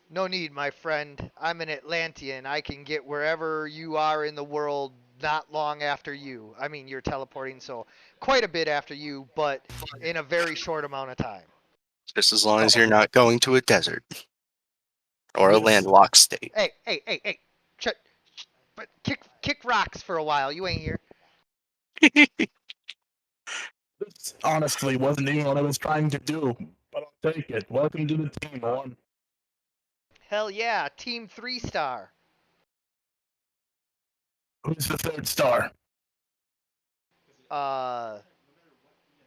No need, my friend. I'm an Atlantean. I can get wherever you are in the world not long after you. I mean, you're teleporting, so quite a bit after you, but in a very short amount of time. Just as long as you're not going to a desert or a Yes. landlocked state. Hey. But kick rocks for a while. You ain't here. This honestly wasn't even what I was trying to do, but I'll take it. Welcome to the team, Orm. Hell yeah, Team 3-star. Who's the third star?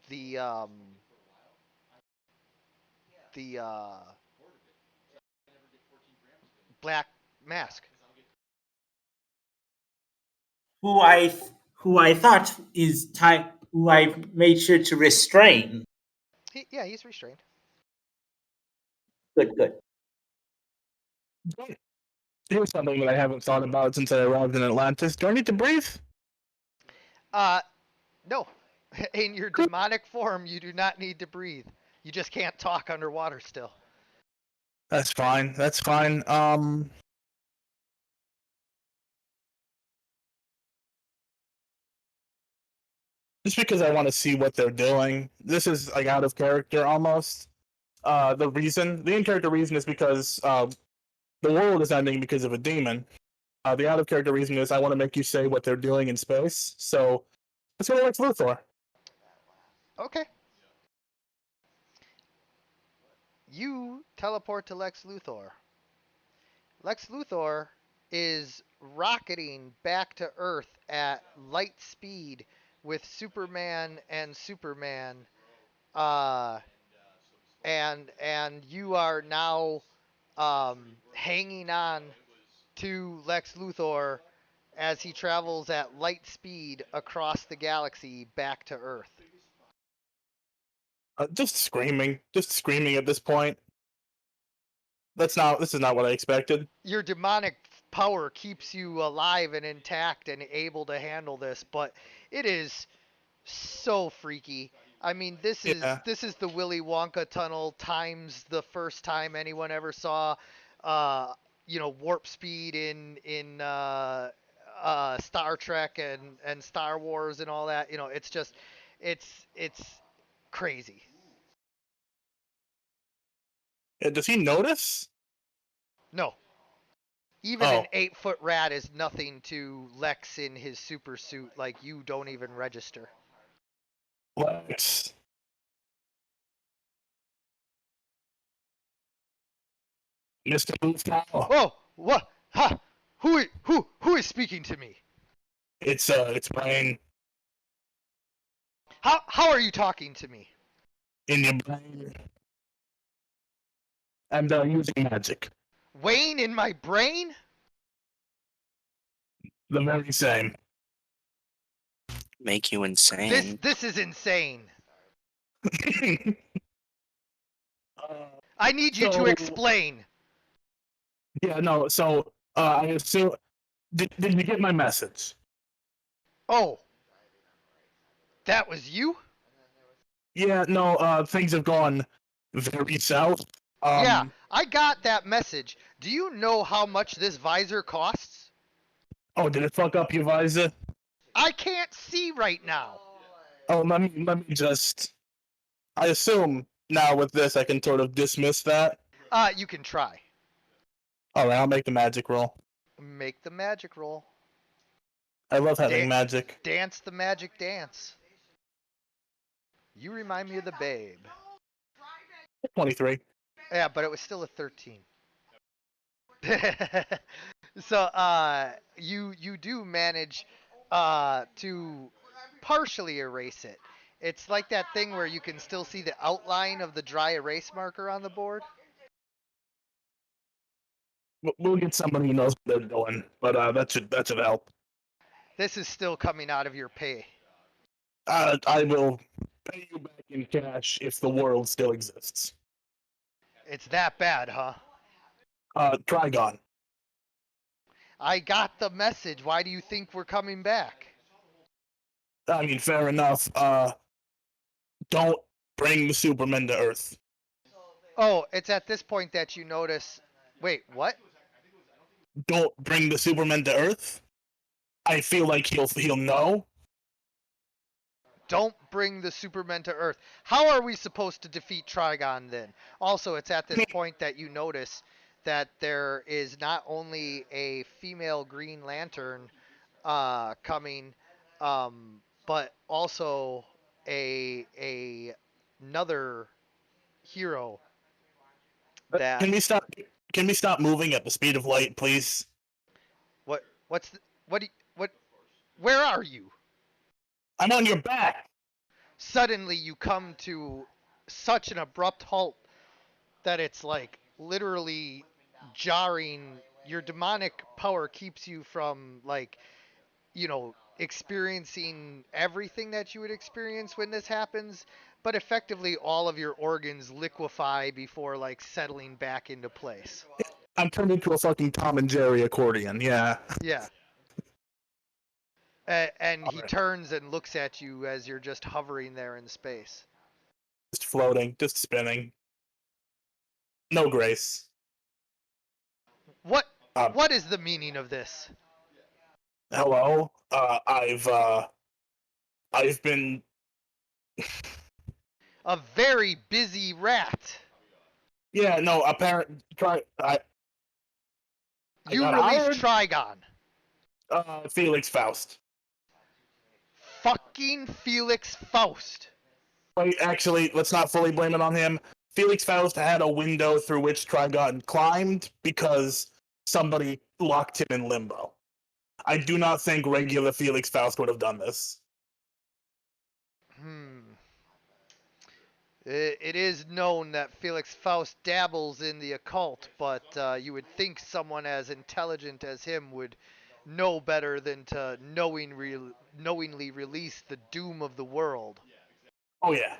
The Black Mask. Who I thought is who I made sure to restrain. He's restrained. Good. Here's something that I haven't thought about since I arrived in Atlantis. Do I need to breathe? No. In your demonic form, you do not need to breathe. You just can't talk underwater still. That's fine. Just because I want to see what they're doing. This is like out of character almost. The in-character reason is because the world is ending because of a demon. The out-of-character reason is I want to make you say what they're doing in space. So let's go to Lex Luthor. Okay. You teleport to Lex Luthor. Lex Luthor is rocketing back to Earth at light speed with Superman and Superman, uh, and you are now hanging on to Lex Luthor as he travels at light speed across the galaxy back to Earth. Just screaming at this point. This is not what I expected. Your demonic power keeps you alive and intact and able to handle this, but it is so freaky. I mean, this is the Willy Wonka tunnel times the first time anyone ever saw, warp speed in Star Trek and Star Wars and all that. It's just, it's crazy. Does he notice? No. Even an 8-foot rat is nothing to Lex in his super suit. Like, you don't even register. Lex. Mr. Boothtown. Oh, what? Ha! Who is speaking to me? It's Brain. How are you talking to me? In your brain. And using magic. Wayne in my brain? The very same. Make you insane. This is insane. I need you to explain. Yeah, no, so I assume did you get my message? Oh. That was you? Yeah, no, things have gone very south. Yeah, I got that message. Do you know how much this visor costs? Oh, did it fuck up your visor? I can't see right now. Oh, let me just. I assume now with this I can sort of dismiss that. You can try. All right, I'll make the magic roll. Make the magic roll. I love having magic. Dance the magic dance. You remind me of the babe. 23. Yeah, but it was still a 13. So, you do manage to partially erase it. It's like that thing where you can still see the outline of the dry erase marker on the board. We'll get somebody who knows what they're doing, but that should help. This is still coming out of your pay. I will pay you back in cash if the world still exists. It's that bad, huh? Trigon. I got the message. Why do you think we're coming back? I mean, fair enough. Don't bring the Superman to Earth. Oh, it's at this point that you notice... Wait, what? Don't bring the Superman to Earth? I feel like he'll know. Don't bring the Supermen to Earth. How are we supposed to defeat Trigon then? Also, it's at this point that you notice that there is not only a female Green Lantern coming, but also another hero. That Can we stop moving at the speed of light, please? Where are you? I'm on your back. Suddenly you come to such an abrupt halt that it's like literally jarring. Your demonic power keeps you from experiencing everything that you would experience when this happens, but effectively all of your organs liquefy before settling back into place. I'm turned into a fucking Tom and Jerry accordion, yeah. Yeah. And he turns and looks at you as you're just hovering there in space. Just floating, just spinning. No grace. What is the meaning of this? Hello? I've been... A very busy rat. Yeah, no, You released Trigon. Felix Faust. Fucking Felix Faust. Wait, actually, let's not fully blame it on him. Felix Faust had a window through which Trigon climbed because somebody locked him in limbo. I do not think regular Felix Faust would have done this. It is known that Felix Faust dabbles in the occult, but you would think someone as intelligent as him would know better than to knowingly release the doom of the world. Oh yeah.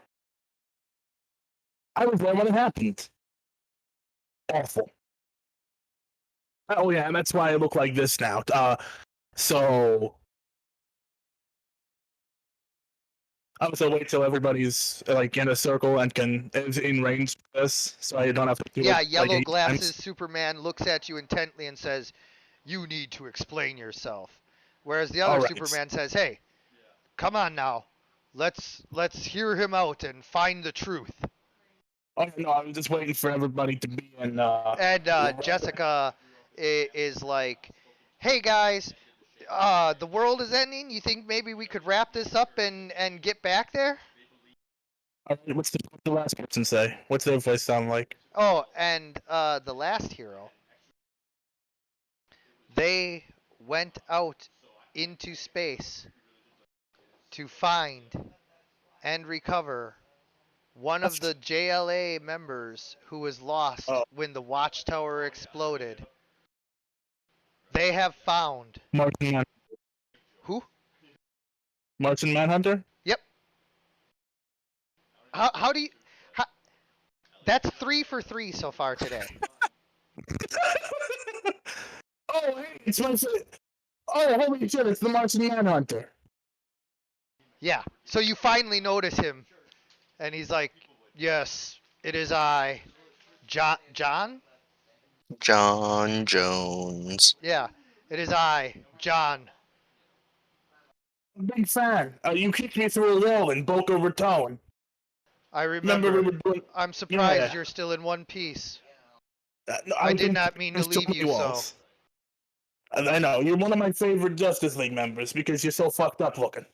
I was there when it happened. Awful. Oh yeah, and that's why I look like this now. So I'm gonna wait till everybody's like in a circle and is in range of this, so I don't have to do Yeah, it. yellow like, glasses Superman looks at you intently and says, "You need to explain yourself." Whereas the other All right. Superman says, "Hey, come on now. Let's hear him out and find the truth." Oh no, I'm just waiting for everybody to be in. And Jessica is like, "Hey guys, the world is ending. You think maybe we could wrap this up and get back there?" All right, what's the last person say? What's their voice sound like? Oh, and the last hero, they went out into space to find and recover one of the JLA members who was lost when the watchtower exploded. They have found Martian who? Martian Manhunter? Yep. How do you? How, that's 3 for 3 so far today. Oh hey, it's my. Oh holy shit! It's the Martian Manhunter. Yeah. So you finally notice him, and he's like, "Yes, it is I, John. John? John Jones. Yeah, it is I, John." Big fan. You kicked me through a wall in Boca Raton. I Remember we remember. were doing. I'm surprised Yeah. you're still in one piece. No, I was did in not mean to leave you so. I know you're one of my favorite Justice League members because you're so fucked up looking.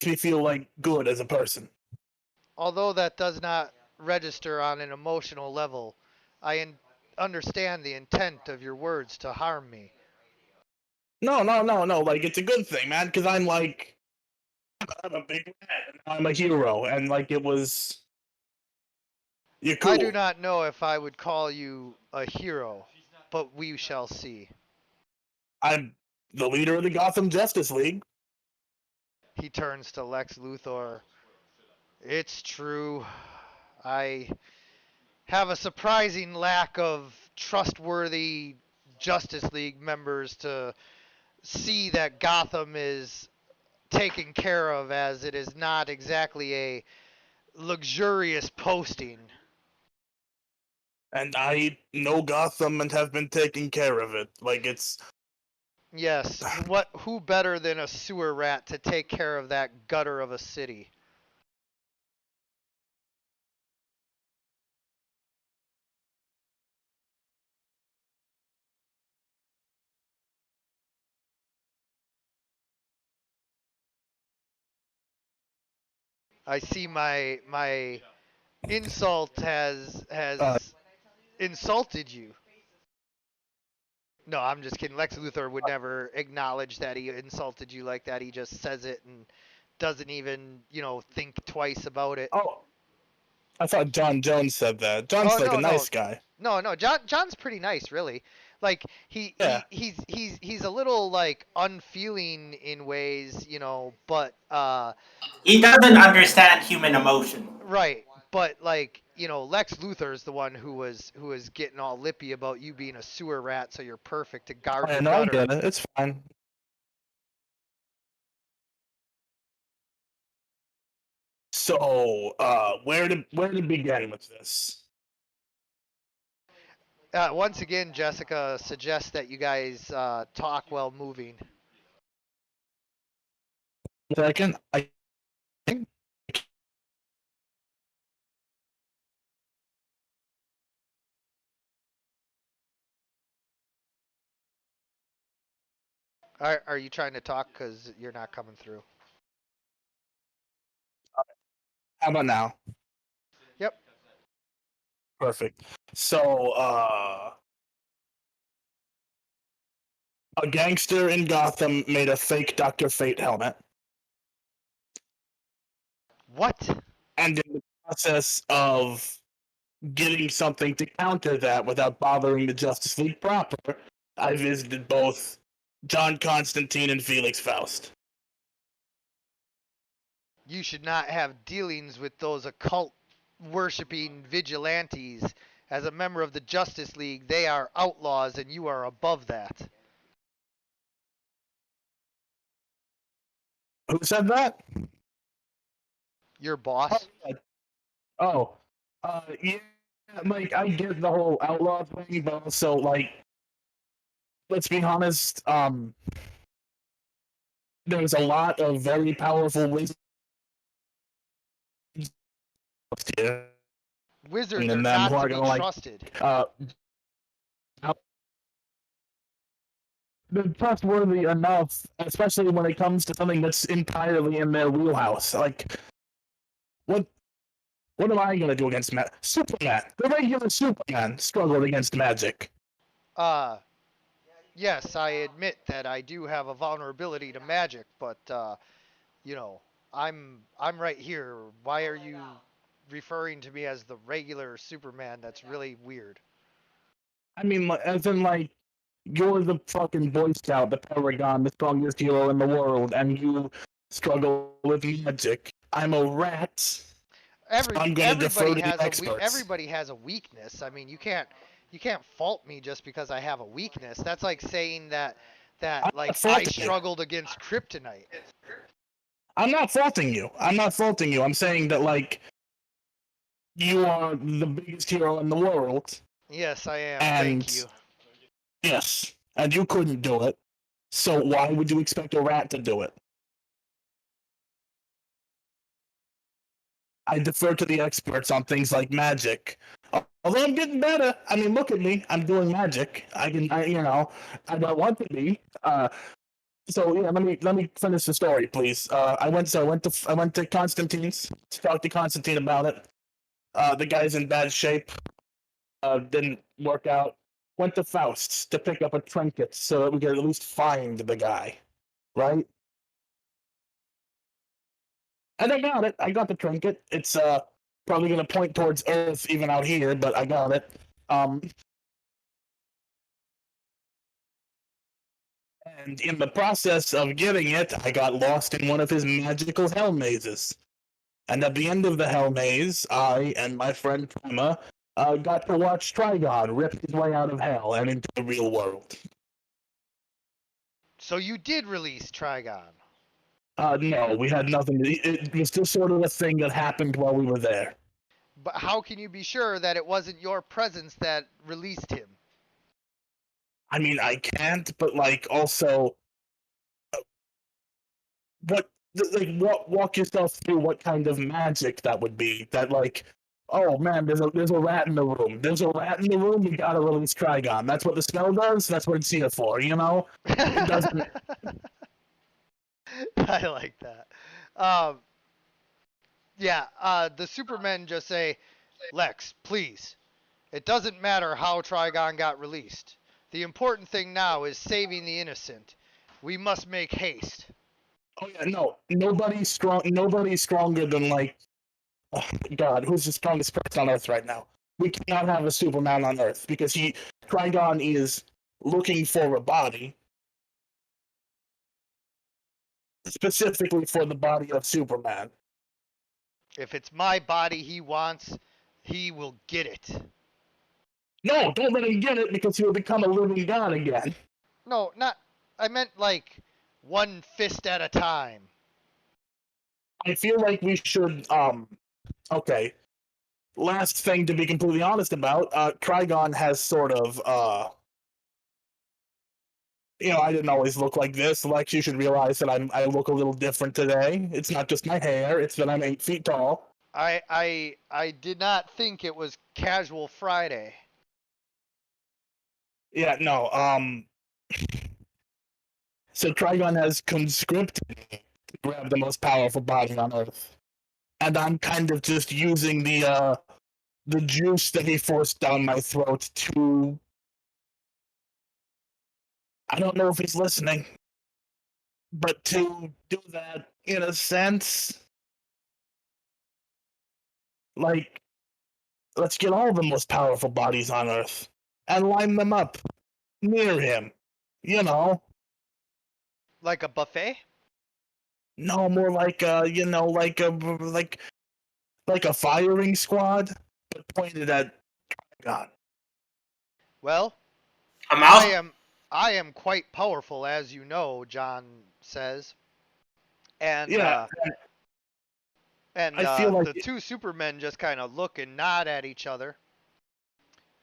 Makes me feel like good as a person. Although that does not register on an emotional level, I understand the intent of your words to harm me. No. Like it's a good thing, man. Because I'm a big man. I'm a hero, and like it was. You're cool. I do not know if I would call you a hero, but we shall see. I'm the leader of the Gotham Justice League. He turns to Lex Luthor. It's true. I have a surprising lack of trustworthy Justice League members to see that Gotham is taken care of, as it is not exactly a luxurious posting. And I know Gotham and have been taking care of it. Like it's. Yes, who better than a sewer rat to take care of that gutter of a city? I see my insult has insulted you. No, I'm just kidding. Lex Luthor would never acknowledge that he insulted you like that. He just says it and doesn't even, think twice about it. Oh, I thought John Jones said that. John's Oh, like no, a nice guy. No, John's pretty nice, really. Like Yeah. he's a little like unfeeling in ways, but He doesn't understand human emotion. right. But like, Lex Luthor's the one who was getting all lippy about you being a sewer rat, so you're perfect to guard I your know, I gutter. get it. It's fine. So, where to begin with this? Once again, Jessica suggests that you guys talk while moving. Second, Are you trying to talk? Because you're not coming through. how about now? Yep. Perfect. So, A gangster in Gotham made a fake Dr. Fate helmet. What? And in the process of getting something to counter that without bothering the Justice League proper, I visited both John Constantine and Felix Faust. You should not have dealings with those occult worshipping vigilantes. As a member of the Justice League, they are outlaws and you are above that. Who said that? Your boss? Oh, yeah, like, I get the whole outlaw thing, but also, like, let's be honest, there's a lot of very powerful wizards here, Wizards and are them not who to are be gonna, like, trusted. they're trustworthy enough, especially when it comes to something that's entirely in their wheelhouse. Like, what am I gonna do against Superman? The regular Superman struggled against magic. Yes, I admit that I do have a vulnerability to magic, but you know, I'm right here. Why are you referring to me as the regular Superman? That's really weird. I mean, as in, like, you're the fucking Boy Scout, the Paragon, the strongest hero in the world, and you struggle with magic. I'm a rat. I'm gonna defer to the experts. Everybody has a weakness. I mean, you can't fault me just because I have a weakness. That's like saying that like I struggled against kryptonite. I'm not faulting you. I'm saying that, like, you are the biggest hero in the world. Yes, I am. And thank you. Yes, and you couldn't do it. So why would you expect a rat to do it? I defer to the experts on things like magic. Although I'm getting better. I mean, look at me. I'm doing magic. I don't want to be. So yeah, let me finish the story, please. I went to Constantine's to talk to Constantine about it. The guy's in bad shape. Didn't work out. Went to Faust's to pick up a trinket so that we could at least find the guy, right? And I got it. I got the trinket. It's probably gonna point towards Earth even out here, but I got it. And in the process of getting it, I got lost in one of his magical hell mazes. And at the end of the hell maze, I and my friend Prima got to watch Trigon rip his way out of hell and into the real world. So you did release Trigon? No, we had nothing. It was just sort of a thing that happened while we were there. But how can you be sure that it wasn't your presence that released him? I mean, I can't, but, like, also, walk yourself through what kind of magic that would be. That, like, oh man, there's a rat in the room. There's a rat in the room. We gotta release Trigon. That's what the spell does. That's what it's here for. You know, it doesn't. I like that. Yeah. The Supermen just say, Lex, please. It doesn't matter how Trigon got released. The important thing now is saving the innocent. We must make haste. Oh yeah, no. Nobody's stronger than, like, oh, God, who's the strongest person on Earth right now? We cannot have a Superman on Earth because Trigon is looking for a body. Specifically for the body of Superman. If it's my body he wants, he will get it. No, don't let him get it because he will become a living god again. No, not. I meant like one fist at a time. I feel like we should, okay. Last thing to be completely honest about, Trigon has sort of, I didn't always look like this. Lex, you should realize that I look a little different today. It's not just my hair, it's that I'm 8 feet tall. I did not think it was Casual Friday. Yeah, no, so Trigon has conscripted me to grab the most powerful body on Earth. And I'm kind of just using the juice that he forced down my throat to I don't know if he's listening, but to do that, in a sense, like, let's get all the most powerful bodies on Earth and line them up near him. You know, Like a buffet? no more like like a firing squad, but pointed at God. Well, I'm I out. am quite powerful, as you know, John says. And Yeah, I feel like the two Supermen just kind of look and nod at each other.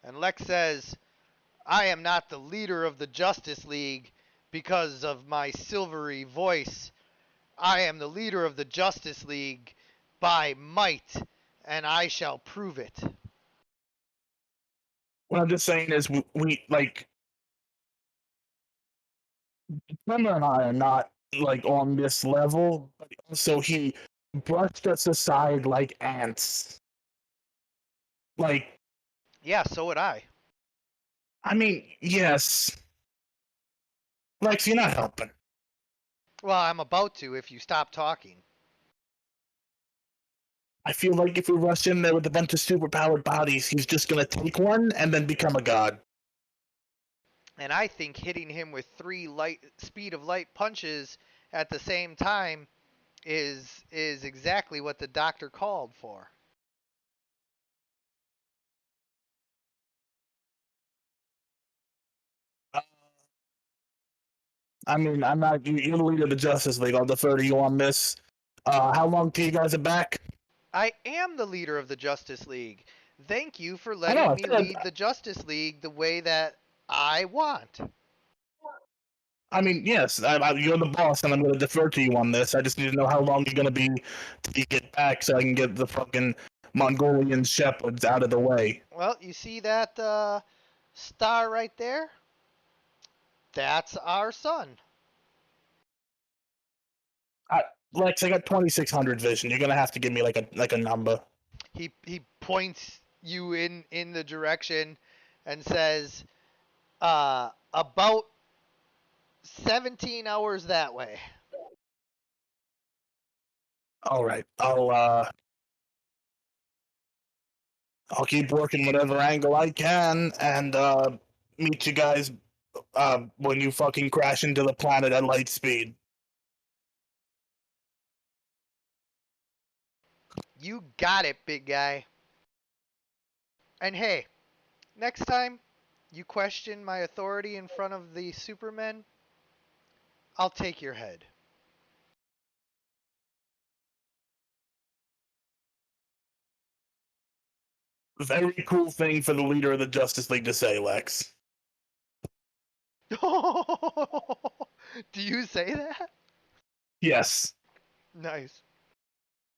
And Lex says, I am not the leader of the Justice League because of my silvery voice. I am the leader of the Justice League by might, and I shall prove it. what I'm just saying is we like Tremor and I are not like on this level, but also he brushed us aside like ants. Like, Yeah, so would I. I mean, yes. Lex, you're not helping. Well, I'm about to if you stop talking. I feel like if we rush in there with a bunch of superpowered bodies, he's just gonna take one and then become a god. And I think hitting him with 3 light speed of light punches at the same time is exactly what the doctor called for. I mean, I'm not. You're the leader of the Justice League. I'll defer to you on this. How long till you guys are back? I am the leader of the Justice League. Thank you for I know. letting I me said, lead the Justice League the way that I want. I mean, yes, you're the boss, and I'm going to defer to you on this. I just need to know how long you're going to be till you get back, so I can get the fucking Mongolian shepherds out of the way. Well, you see that star right there? That's our sun. Lex, I got 2600 vision. You're going to have to give me like a number. He points you in the direction and says, about 17 hours that way. All right, I'll keep working whatever angle I can, and meet you guys when you fucking crash into the planet at light speed. You got it, big guy. And hey, next time you question my authority in front of the Supermen, I'll take your head. Very cool thing for the leader of the Justice League to say, Lex. Do you say that? Yes, Nice.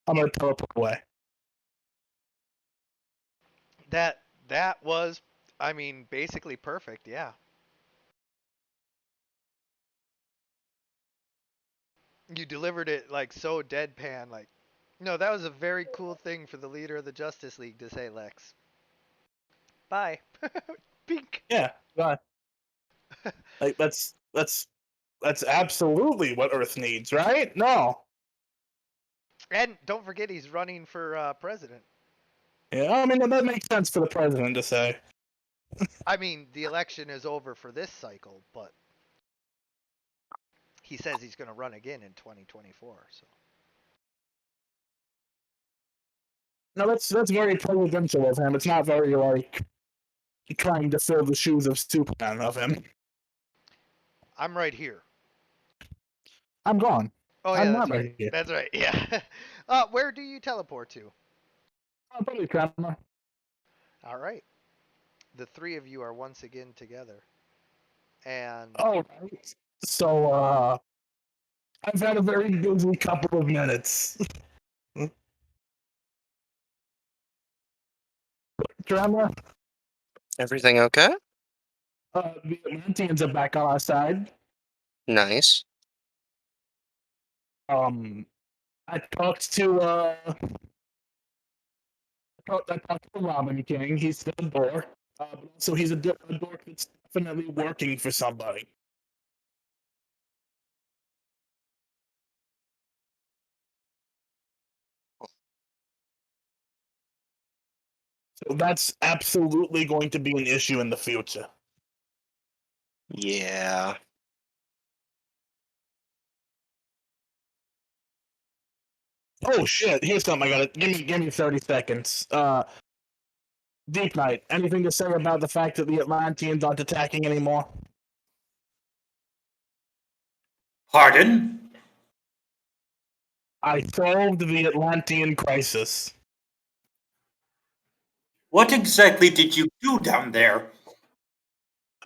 I'm gonna teleport away. That was, I mean, basically perfect, yeah. You delivered it like so deadpan, like, no, that was a very cool thing for the leader of the Justice League to say, Lex. Bye. Pink. Yeah, God. Like that's absolutely what Earth needs, right? No. And don't forget he's running for president. Yeah, I mean that makes sense for the president to say. I mean, the election is over for this cycle, but he says he's going to run again in 2024. So No, that's very presidential of him. It's not very like trying to fill the shoes of Superman of him. I'm right here. I'm gone. Oh yeah, I'm that's not right. right here. That's right. Yeah. Where do you teleport to? I'm probably camera. All right. The 3 of you are once again together. And Oh, right. So I've had a very busy couple of minutes. Drama. Everything okay? The Atlanteans are back on our side. Nice. I talked to I talked to Robin King. He's still a dork. So he's a dork that's definitely working for somebody. So that's absolutely going to be an issue in the future. Yeah. Oh shit! Here's something I gotta give me 30 seconds. Deep Knight, anything to say about the fact that the Atlanteans aren't attacking anymore? Pardon? I solved the Atlantean crisis. What exactly did you do down there?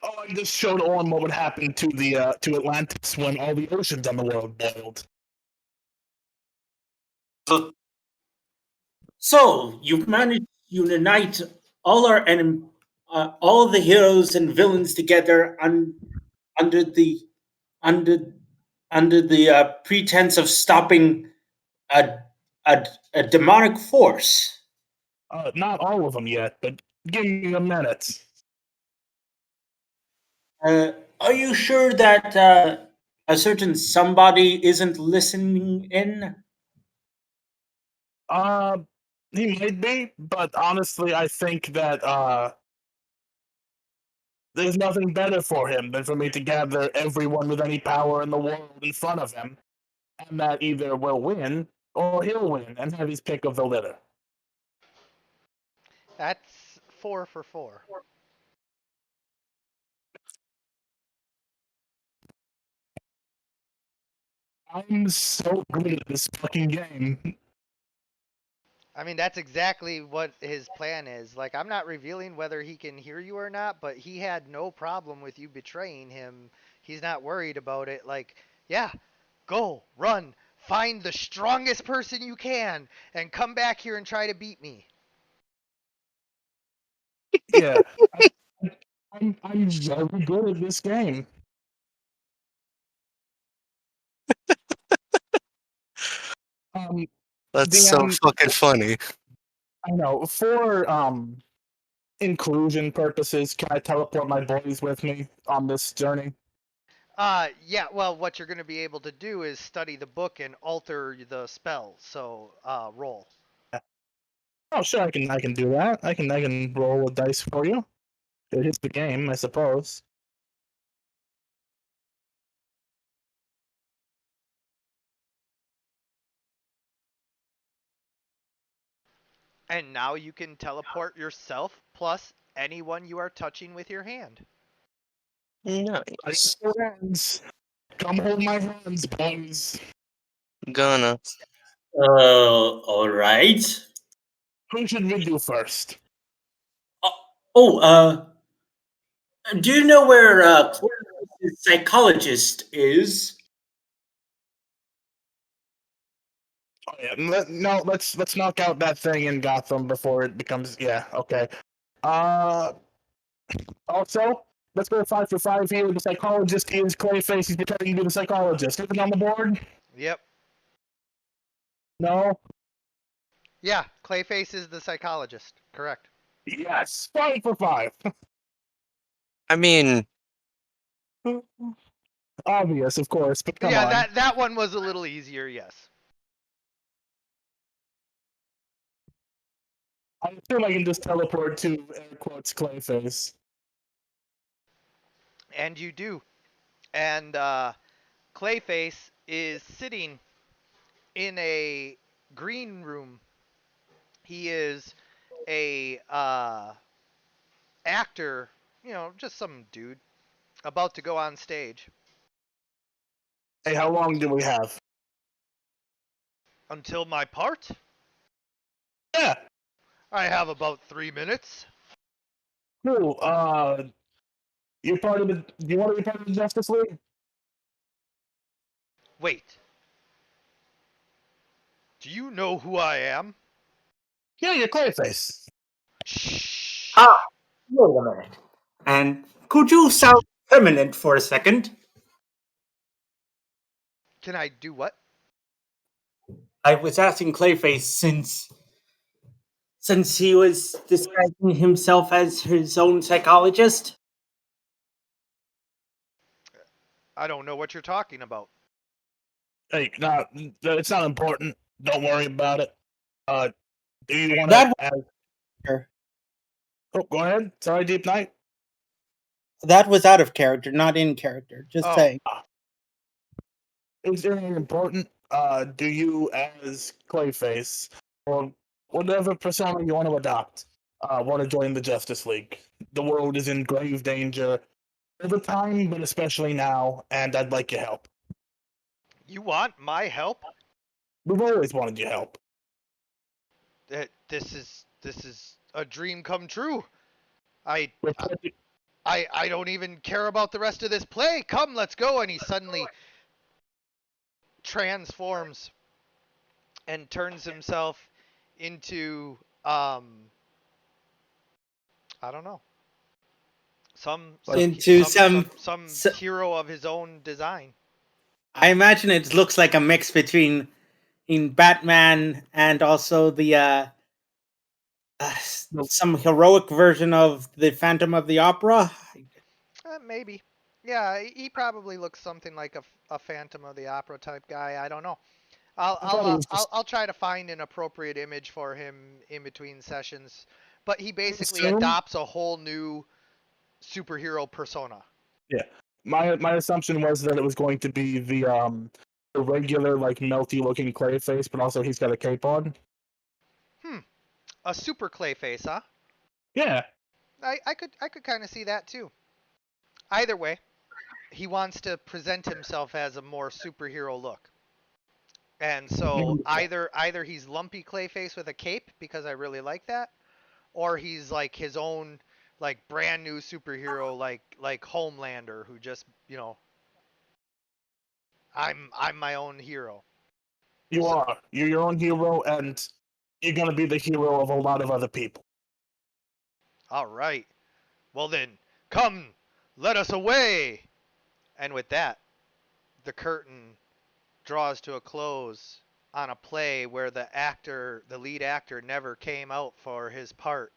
Oh, I just showed Orm what would happen to the to Atlantis when all the oceans on the world boiled. So you've managed to unite all our all the heroes and villains together under the under under the pretense of stopping a, a demonic force. Not all of them yet, but give me a minute. Are you sure that a certain somebody isn't listening in? Uh, he might be, but honestly, I think that there's nothing better for him than for me to gather everyone with any power in the world in front of him, and that either will win or he'll win and have his pick of the litter. That's 4 for 4. I'm so good at this fucking game. I mean, that's exactly what his plan is. Like, I'm not revealing whether he can hear you or not, but he had no problem with you betraying him. He's not worried about it. Like, yeah, go, run, find the strongest person you can, and come back here and try to beat me. Yeah, I'm very good at this game. Um, That's so DM, fucking funny. I know, for inclusion purposes, can I teleport my boys with me on this journey? Yeah, well, what you're going to be able to do is study the book and alter the spell. So, roll. Oh, sure, I can do that. I can roll a dice for you. It is the game, I suppose. And now you can teleport yourself plus anyone you are touching with your hand. Nice. Hands. Come hold my hands, boys. Gonna. All right. Who should we do first? Oh, do you know where the psychologist is? Oh, yeah. No, let's knock out that thing in Gotham before it becomes. Yeah, okay. Also, let's go 5 for 5 here. The psychologist is Clayface. He's pretending to be the psychologist. Is it on the board? Yep. No. Yeah, Clayface is the psychologist. Correct. Yes. 5 for 5. I mean, Obvious, of course, but come yeah, on. that one was a little easier, yes. I assume I can just teleport to air quotes Clayface. And you do. And Clayface is sitting in a green room. He is a actor, just some dude about to go on stage. Hey, how long do we have? Until my part, Yeah. I have about 3 minutes. Cool. You're part of the. Do you want to be part of the Justice League? Wait. Do you know who I am? Yeah, you're Clayface. Shh. Wait a minute. And could you sound feminine for a second? Can I do what? I was asking Clayface since he was disguising himself as his own psychologist. I don't know what you're talking about. Hey, no, it's not important. Don't worry about it. Do you want That to? Oh, go ahead. Sorry, Deep Knight. That was out of character, not in character. Just Oh. saying. Is it important? Do you, as Clayface, or whatever persona you want to adopt, want to join the Justice League? The world is in grave danger all the time, but especially now, and I'd like your help. You want my help? We've always wanted your help. This is a dream come true. I We're perfect- I don't even care about the rest of this play. Come, let's go. And he suddenly transforms and turns himself into I don't know. Some Into some s- hero of his own design. I imagine it looks like a mix between in Batman and also the some heroic version of the Phantom of the Opera. Maybe. Yeah, he probably looks something like a Phantom of the Opera type guy. I don't know. I thought it was just- I'll try to find an appropriate image for him in between sessions. But he basically assume- adopts a whole new superhero persona. Yeah. My assumption was that it was going to be the regular, like, melty looking Clayface, but also he's got a cape on. A super Clayface, huh? Yeah. I could kind of see that too. Either way, he wants to present himself as a more superhero look. And so either he's lumpy Clayface with a cape because I really like that, or he's like his own like brand new superhero like Homelander who just, I'm my own hero. You are. You're your own hero, and you're gonna be the hero of a lot of other people. All right. Well then, come, let us away. And with that, the curtain draws to a close on a play where the lead actor never came out for his part,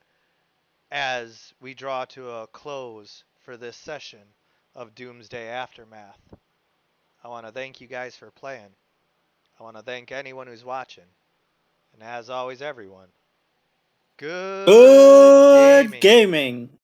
as we draw to a close for this session of Doomsday Aftermath. I want to thank you guys for playing. I want to thank anyone who's watching. And as always, everyone, good Good gaming. gaming.